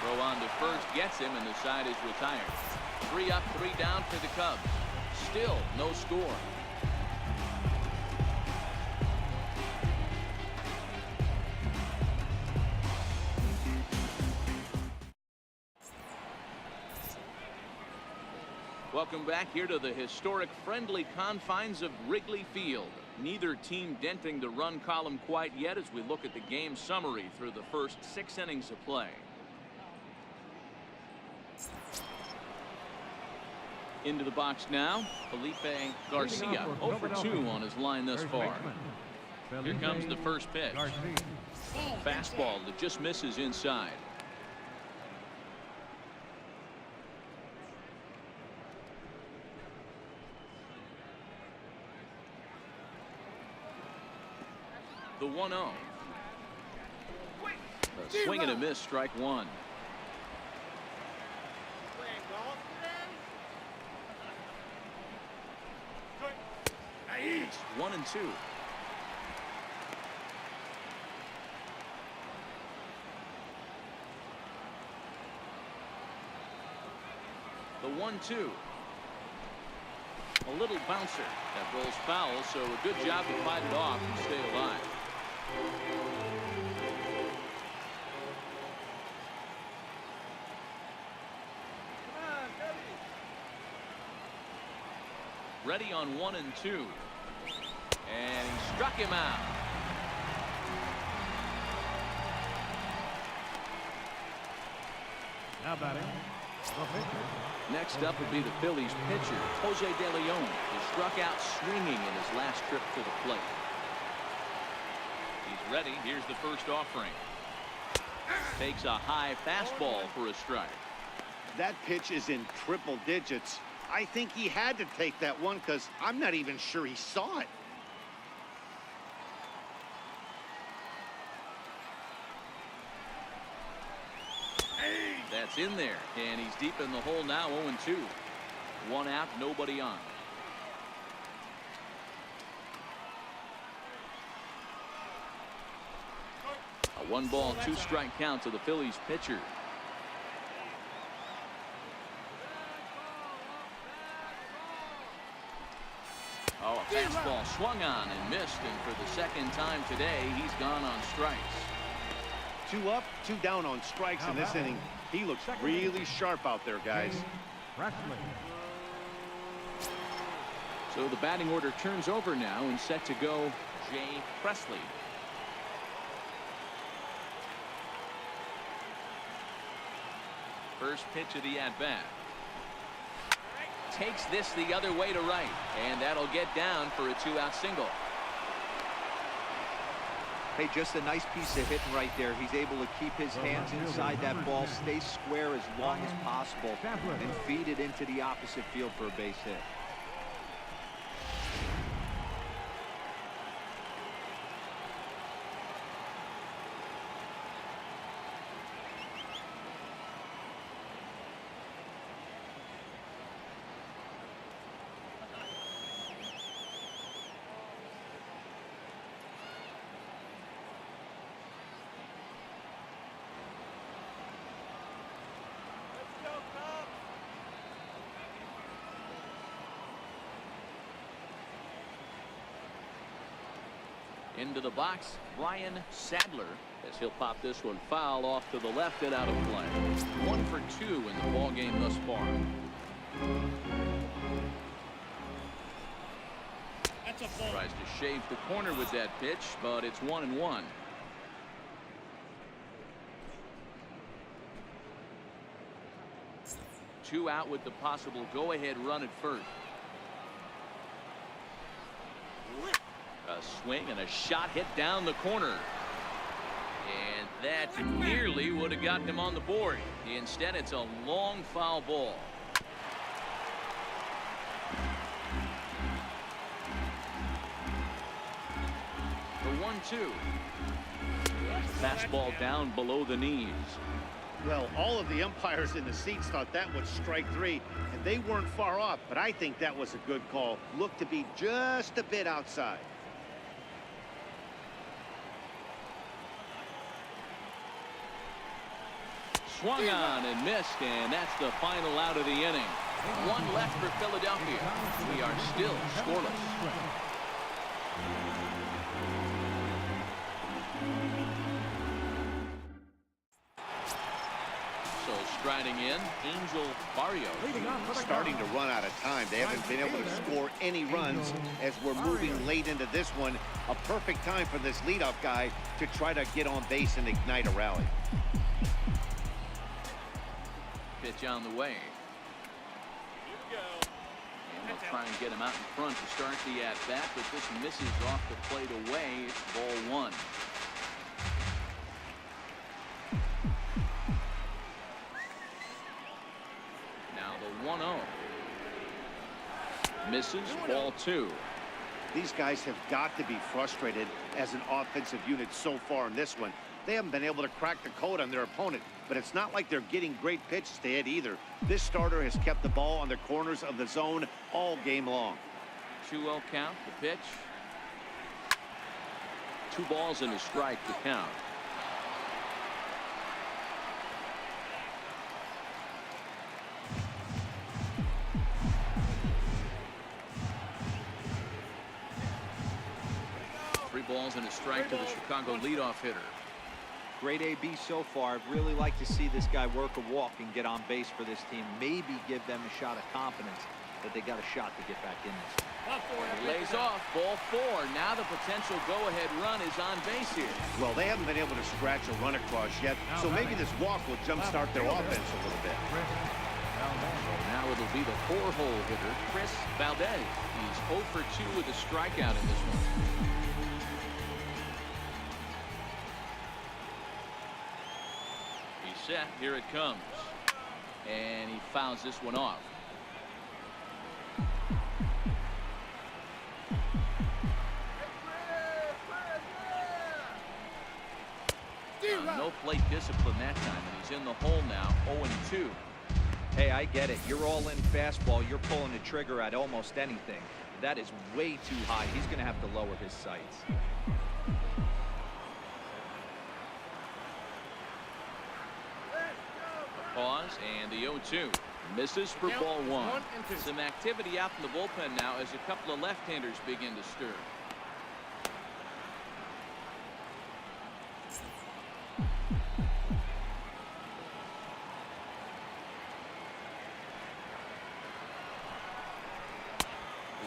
Throw on to first gets him, and the side is retired. 3 up, 3 down for the Cubs. Still no score. Welcome back here to the historic friendly confines of Wrigley Field. Neither team denting the run column quite yet as we look at the game summary through the first 6 innings of play. Into the box now, Felipe Garcia, 0 for 2 on his line thus far. Here comes the first pitch. Fastball that just misses inside. The 1-0. A swing and a miss, strike one. 1-2. The 1-2. A little bouncer that rolls foul, so a good job to fight it off and stay alive. Ready on 1 and 2. And he struck him out. Now batting. Next up would be the Phillies pitcher, Jose De Leon, who struck out swinging in his last trip to the plate. He's ready. Here's the first offering. Takes a high fastball for a strike. That pitch is in triple digits. I think he had to take that one because I'm not even sure he saw it. That's in there, and he's deep in the hole now. 0-2. 1 out, nobody on. A 1-ball, 2-strike count to the Phillies pitcher. Oh, a fastball swung on and missed, and for the second time today, he's gone on strikes. 2 up, 2 down on strikes in this inning. He looks really sharp out there, guys. So the batting order turns over now and set to go Jay Presley. First pitch of the at-bat. Takes this the other way to right, and that'll get down for a 2-out single. Hey, just a nice piece of hitting right there. He's able to keep his hands inside that ball, stay square as long as possible, and feed it into the opposite field for a base hit. Into the box, Brian Sadler, as he'll pop this one foul off to the left and out of play. 1 for 2 in the ball game thus far. That's a ball. Tries to shave the corner with that pitch, but it's 1-1. Two out with the possible go-ahead run at first. A swing and a shot hit down the corner. And that nearly would have gotten him on the board. Instead, it's a long foul ball. The 1-2. Fastball down below the knees. Well, all of the umpires in the seats thought that was strike 3, and they weren't far off, but I think that was a good call. Looked to be just a bit outside. Swung on and missed, and that's the final out of the inning. One left for Philadelphia. We are still scoreless. So striding in, Angel Barrios. Starting to run out of time. They haven't been able to score any runs as we're moving late into this one. A perfect time for this leadoff guy to try to get on base and ignite a rally. Pitch on the way. And they'll try and get him out in front to start the at-bat, but this misses off the plate away. It's ball one. Now the 1-0. Misses, ball two. These guys have got to be frustrated as an offensive unit so far in this one. They haven't been able to crack the code on their opponent, but it's not like they're getting great pitches to hit either. This starter has kept the ball on the corners of the zone all game long. 2-0 count, the pitch. 2 balls and a strike to count. Three balls and a strike to the Chicago leadoff hitter. Great AB so far. I'd really like to see this guy work a walk and get on base for this team. Maybe give them a shot of confidence that they got a shot to get back in this. Lays off, ball 4. Now the potential go-ahead run is on base here. Well, they haven't been able to scratch a run across yet, so maybe this walk will jumpstart their offense a little bit. Now it'll be the 4-hole hitter, Chris Valdez. He's 0 for 2 with a strikeout in this one. He's set. Here it comes. And he fouls this one off. No plate discipline that time, and he's in the hole now, 0-2. Hey, I get it. You're all in fastball. You're pulling the trigger at almost anything. That is way too high. He's going to have to lower his sights. Pause, and the 0-2. Misses for ball 1. Some activity out in the bullpen now as a couple of left-handers begin to stir.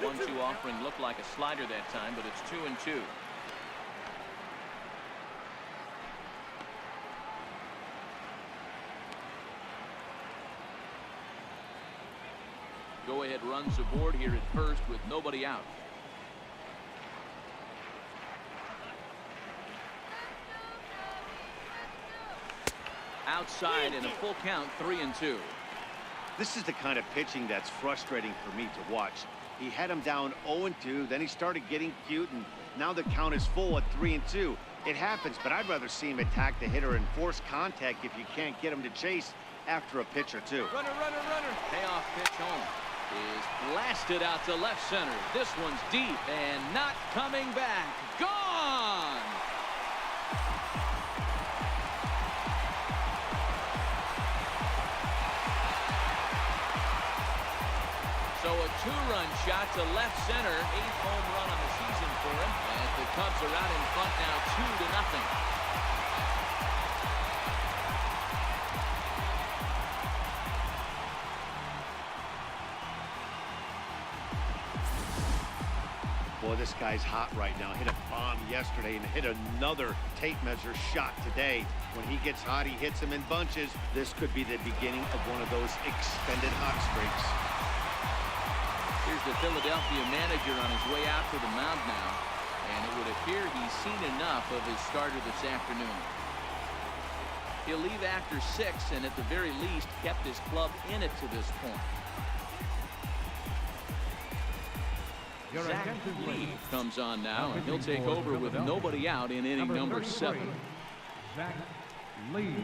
The 1-2 offering looked like a slider that time, but it's 2-2. Go-ahead runs aboard here at first with nobody out. Outside and a full count, 3-2. This is the kind of pitching that's frustrating for me to watch. He had him down 0-2, then he started getting cute, and now the count is full at 3-2. It happens, but I'd rather see him attack the hitter and force contact if you can't get him to chase after a pitch or two. Runner, runner, runner. Payoff pitch home is blasted out to left center. This one's deep and not coming back. Gone! So a 2-run shot to left center. 8th home run on the season for him. And the Cubs are out in front now 2-0. Boy, this guy's hot right now. Hit a bomb yesterday and hit another tape measure shot today. When he gets hot, he hits them in bunches. This could be the beginning of one of those extended hot streaks. Here's the Philadelphia manager on his way out to the mound now. And it would appear he's seen enough of his starter this afternoon. He'll leave after 6 and at the very least kept his club in it to this point. Zach Lee comes on now, and he'll take over with nobody out in inning number 7. Zach Lee.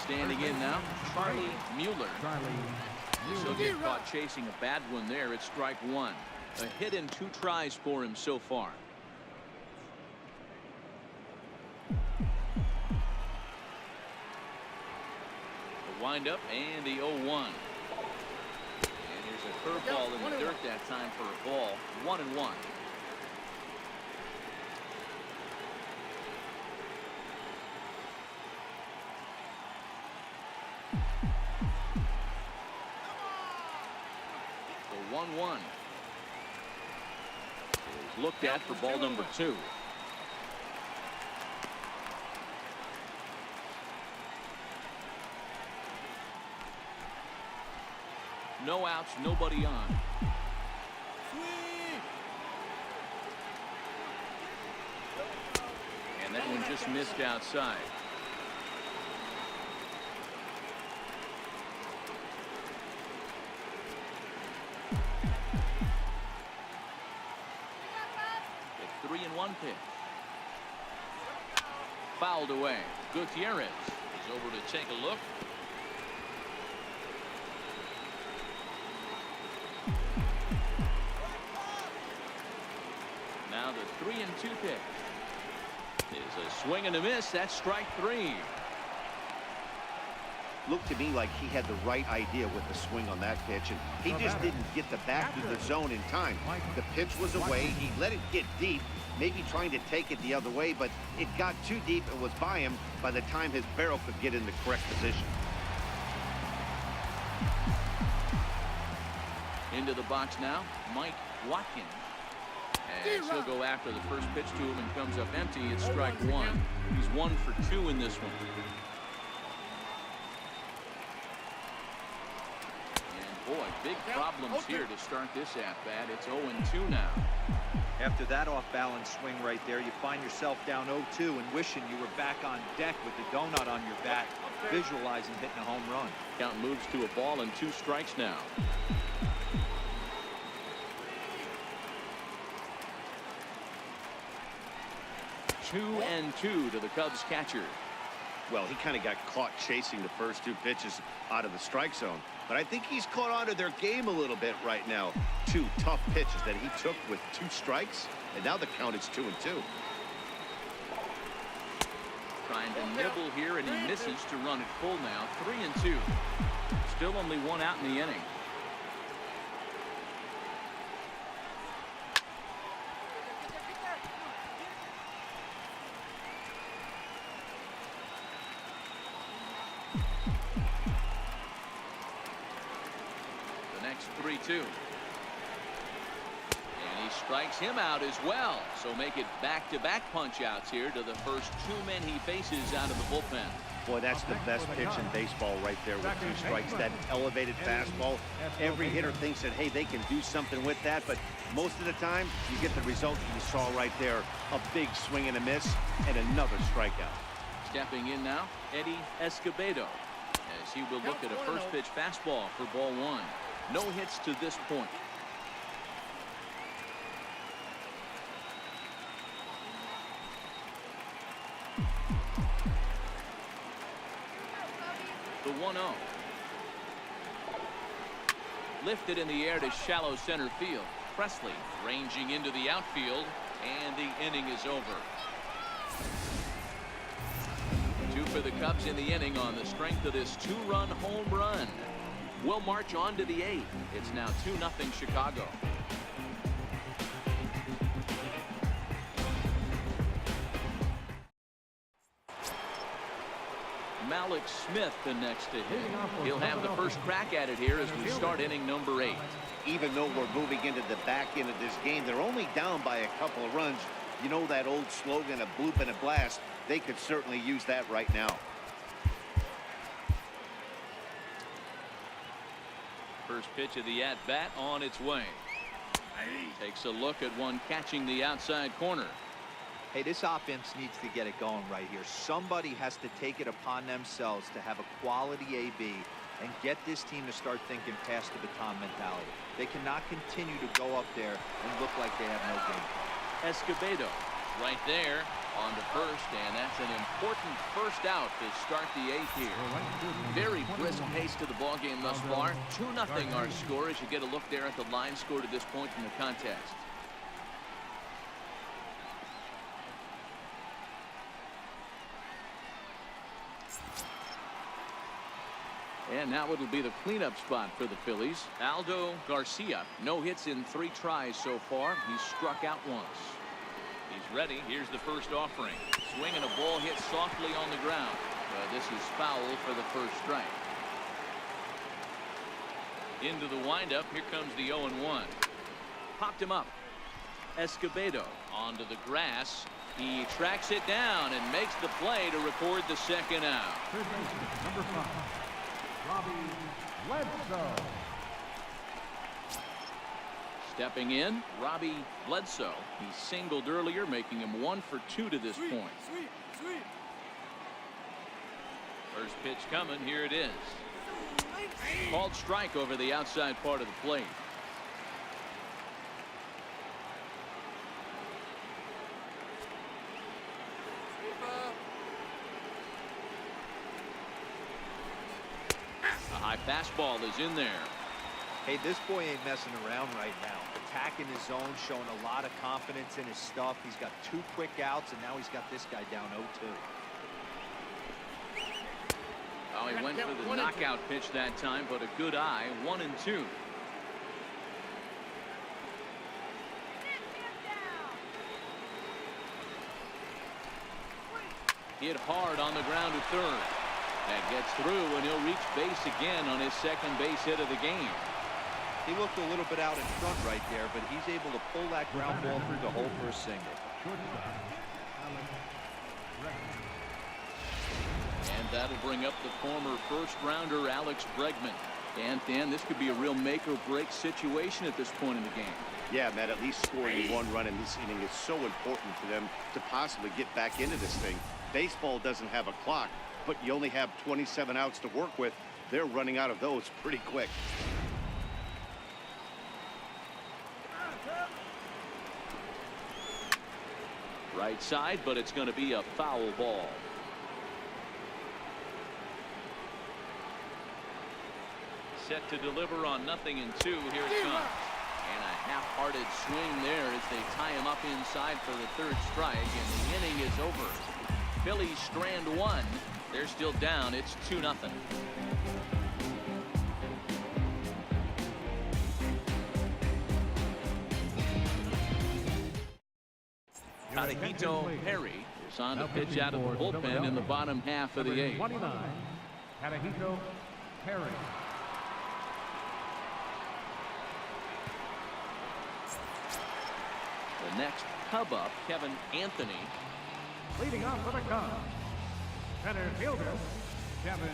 Standing in now, Charlie Mueller. He'll get caught chasing a bad one there. It's strike one. A hit in 2 tries for him so far. The windup and the 0-1. And here's a curveball in the dirt that time for a ball. 1-1. The 1-1. Is looked at for ball number 2. No outs, nobody on. And that one just missed outside. The 3-1 pitch. Fouled away. Gutierrez is over to take a look. Now the 3-2 pitch is a swing and a miss. That's strike 3. Looked to me like he had the right idea with the swing on that pitch, and he just didn't get the back to the zone in time. The pitch was away. He let it get deep, maybe trying to take it the other way, but it got too deep and was by him by the time his barrel could get in the correct position. Into the box now, Mike Watkins. And he'll go after the first pitch to him and comes up empty. It's strike 1. He's 1 for 2 in this one. And boy, big problems here to start this at-bat. It's 0-2 now. After that off-balance swing right there, you find yourself down 0-2 and wishing you were back on deck with the donut on your bat, visualizing hitting a home run. Count moves to a ball and 2 strikes now. 2-2 to the Cubs catcher. Well, he kind of got caught chasing the first 2 pitches out of the strike zone, but I think he's caught on to their game a little bit right now. 2 tough pitches that he took with 2 strikes, and now the count is 2-2. Trying to nibble here, and he misses to run it full now. 3-2. Still only 1 out in the inning. The next 3-2. And he strikes him out as well. So make it back-to-back punch-outs here to the first 2 men he faces out of the bullpen. Boy, that's the best pitch in baseball right there with 2 strikes. That elevated fastball. Every hitter thinks that, hey, they can do something with that, but most of the time you get the result you saw right there. A big swing and a miss and another strikeout. Stepping in now, Eddie Escobedo, as he will look at a first pitch fastball for ball 1. No hits to this point. The 1-0. Lifted in the air to shallow center field. Presley ranging into the outfield, and the inning is over. 2 for the Cubs in the inning on the strength of this 2-run home run. We'll march on to the 8th. It's now 2-0 Chicago. Malik Smith the next to hit. He'll have the first crack at it here as we start inning number 8. Even though we're moving into the back end of this game, they're only down by a couple of runs. You know that old slogan, a bloop and a blast. They could certainly use that right now. First pitch of the at-bat on its way. Takes a look at one catching the outside corner. Hey, this offense needs to get it going right here. Somebody has to take it upon themselves to have a quality AB and get this team to start thinking past the baton mentality. They cannot continue to go up there and look like they have no game plan. Escobedo right there, On to first, and that's an important first out to start the 8th here. Very brisk pace to the ball game thus far. 2-0 our score as you get a look there at the line score to this point in the contest. And now it'll be the cleanup spot for the Phillies. Aldo Garcia, no hits in 3 tries so far. He's struck out once. He's ready. Here's the first offering. Swing and a ball hit softly on the ground. This is foul for the first strike. Into the windup. Here comes the 0-1. Popped him up. Escobedo onto the grass. He tracks it down and makes the play to record the second out. Third baseman, number 5, Robbie Bledsoe. Stepping in, Robbie Bledsoe. He singled earlier, making him 1 for 2 to this point. First pitch coming. Here it is. Called strike over the outside part of the plate. A high fastball is in there. Hey, this boy ain't messing around right now. Attacking his zone, showing a lot of confidence in his stuff. He's got 2 quick outs, and now he's got this guy down 0-2. Oh, he went for the knockout pitch that time, but a good eye. 1-2. Hit hard on the ground to third. That gets through, and he'll reach base again on his second base hit of the game. He looked a little bit out in front right there, but he's able to pull that ground ball through the hole for a single. And that'll bring up the former first-rounder Alex Bregman. And Dan, this could be a real make-or-break situation at this point in the game. Yeah, Matt, at least scoring 1 run in this inning is so important for them to possibly get back into this thing. Baseball doesn't have a clock, but you only have 27 outs to work with. They're running out of those pretty quick. Right side, but it's going to be a foul ball. Set to deliver on 0-2. Here it comes. And a half-hearted swing there as they tie him up inside for the 3rd strike, and the inning is over. Phillies strand 1. They're still down. It's 2-0. Tadahito Perry is on to pitch out of the bullpen in the bottom half of the 8th. 29, Tadahito Perry. The next Cub up, Kevin Anthony. Leading off for the Cubs, center fielder, Kevin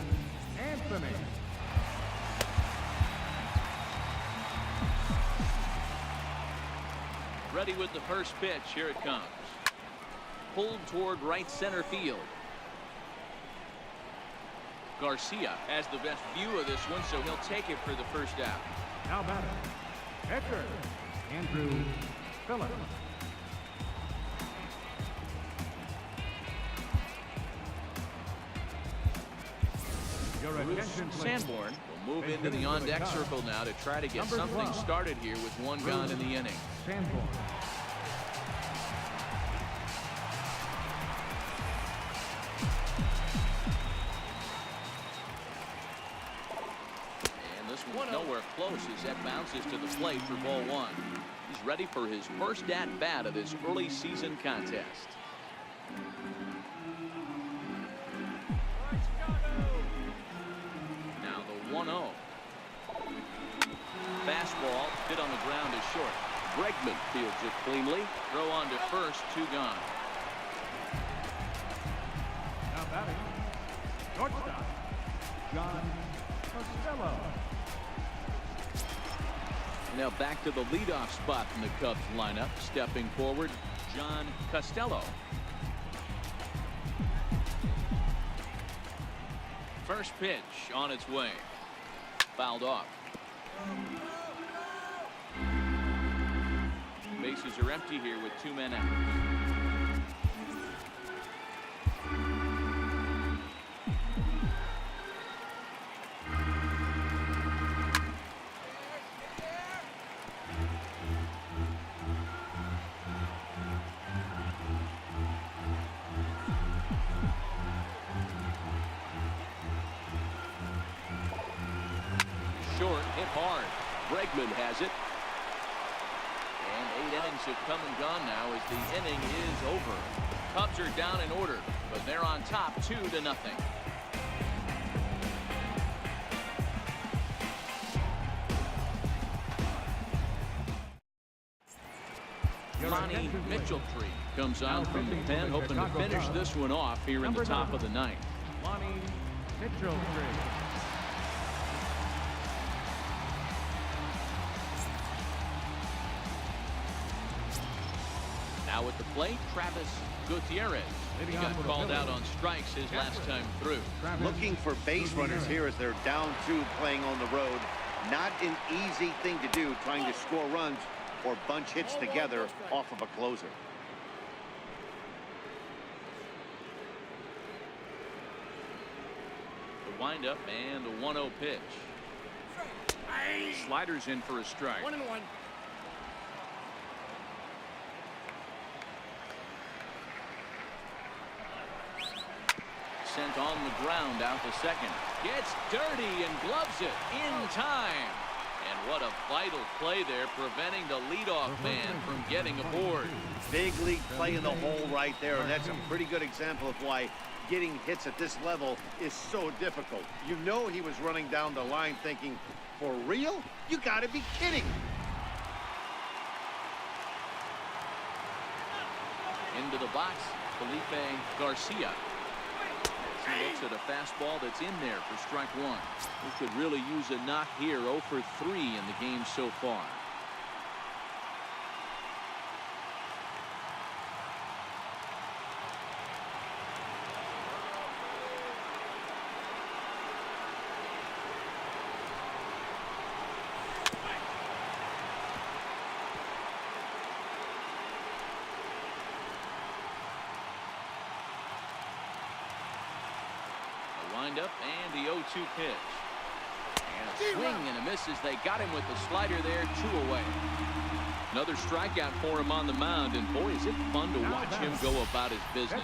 Anthony. Ready with the first pitch. Here it comes. Pulled toward right center field. Garcia has the best view of this one, so he'll take it for the first out. Now batting, catcher, Andrew Phillips. Your attention, please. Sanborn will move into the on-deck circle now to try to get something started here with 1 gone in the inning. Sanborn. And this one's nowhere close as that bounces to the plate for ball 1. He's ready for his first at-bat of this early season contest. Now the 1-0. Fastball hit on the ground is short. Bregman fields it cleanly. Throw on to first, 2 gone. Now batting, shortstop, John Costello. Now back to the leadoff spot in the Cubs lineup. Stepping forward, John Costello. First pitch on its way. Fouled off. Bases are empty here with 2 men out. hit hard. Bregman has it. And 8 innings have come and gone now as the inning is over. Cubs are down in order, but they're on top 2-0. Lonnie Mitchell-Tree comes on from the pen, hoping to finish this one off here in the top of the ninth. Lonnie Mitchell-Tree. Now at the plate, Travis Gutierrez. He got called out on strikes his last time through. Looking for base runners here as they're down 2 playing on the road. Not an easy thing to do, trying to score runs or bunch hits together off of a closer. The windup and the 1-0 pitch. Sliders in for a strike. 1-1. Sent on the ground out to second. Gets dirty and gloves it in time. And what a vital play there, preventing the leadoff man from getting aboard. Big league play in the hole right there, and that's a pretty good example of why getting hits at this level is so difficult. You know he was running down the line thinking, for real? You gotta be kidding. Into the box, Felipe Garcia. He looks at a fastball that's in there for strike 1. He could really use a knock here. 0 for 3 in the game so far. Up and the 0-2 pitch. And a swing and a miss as they got him with the slider there. 2 away. Another strikeout for him on the mound, and boy, is it fun to watch him go about his business.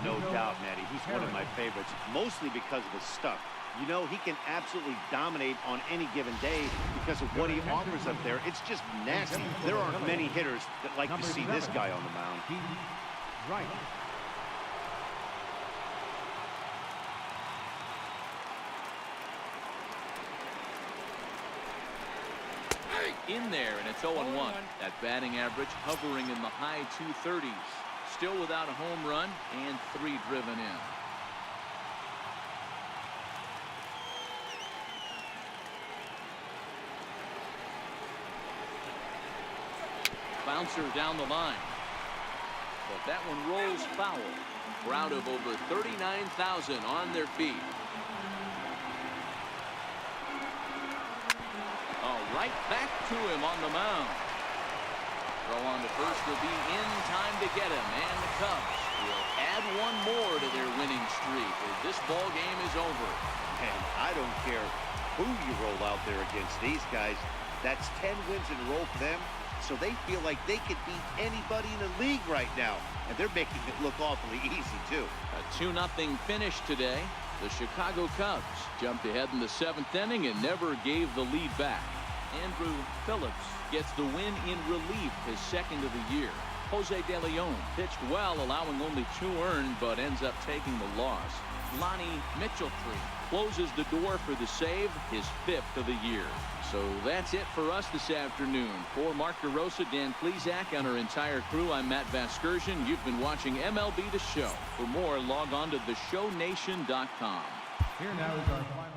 No doubt, Matty. He's one of my favorites, mostly because of his stuff. You know, he can absolutely dominate on any given day because of what he offers up there. It's just nasty. There aren't many hitters that like to see this guy on the mound. Right. In there, and it's 0-1. That batting average hovering in the high 230s. Still without a home run and 3 driven in. Bouncer down the line. But that one rolls foul. Crowd of over 39,000 on their feet. Right back to him on the mound. Throw on to first will be in time to get him, and the Cubs will add 1 more to their winning streak as this ball game is over. And I don't care who you roll out there against these guys. That's 10 wins in a row for them, so they feel like they could beat anybody in the league right now, and they're making it look awfully easy too. A 2-0 finish today. The Chicago Cubs jumped ahead in the 7th inning and never gave the lead back. Andrew Phillips gets the win in relief, his 2nd of the year. Jose De Leon pitched well, allowing only 2 earned, but ends up taking the loss. Lonnie Mitchell-Tree closes the door for the save, his 5th of the year. So that's it for us this afternoon. For Mark DeRosa, Dan Plesac, and our entire crew, I'm Matt Vasgersian. You've been watching MLB The Show. For more, log on to theshownation.com. Here now is our final.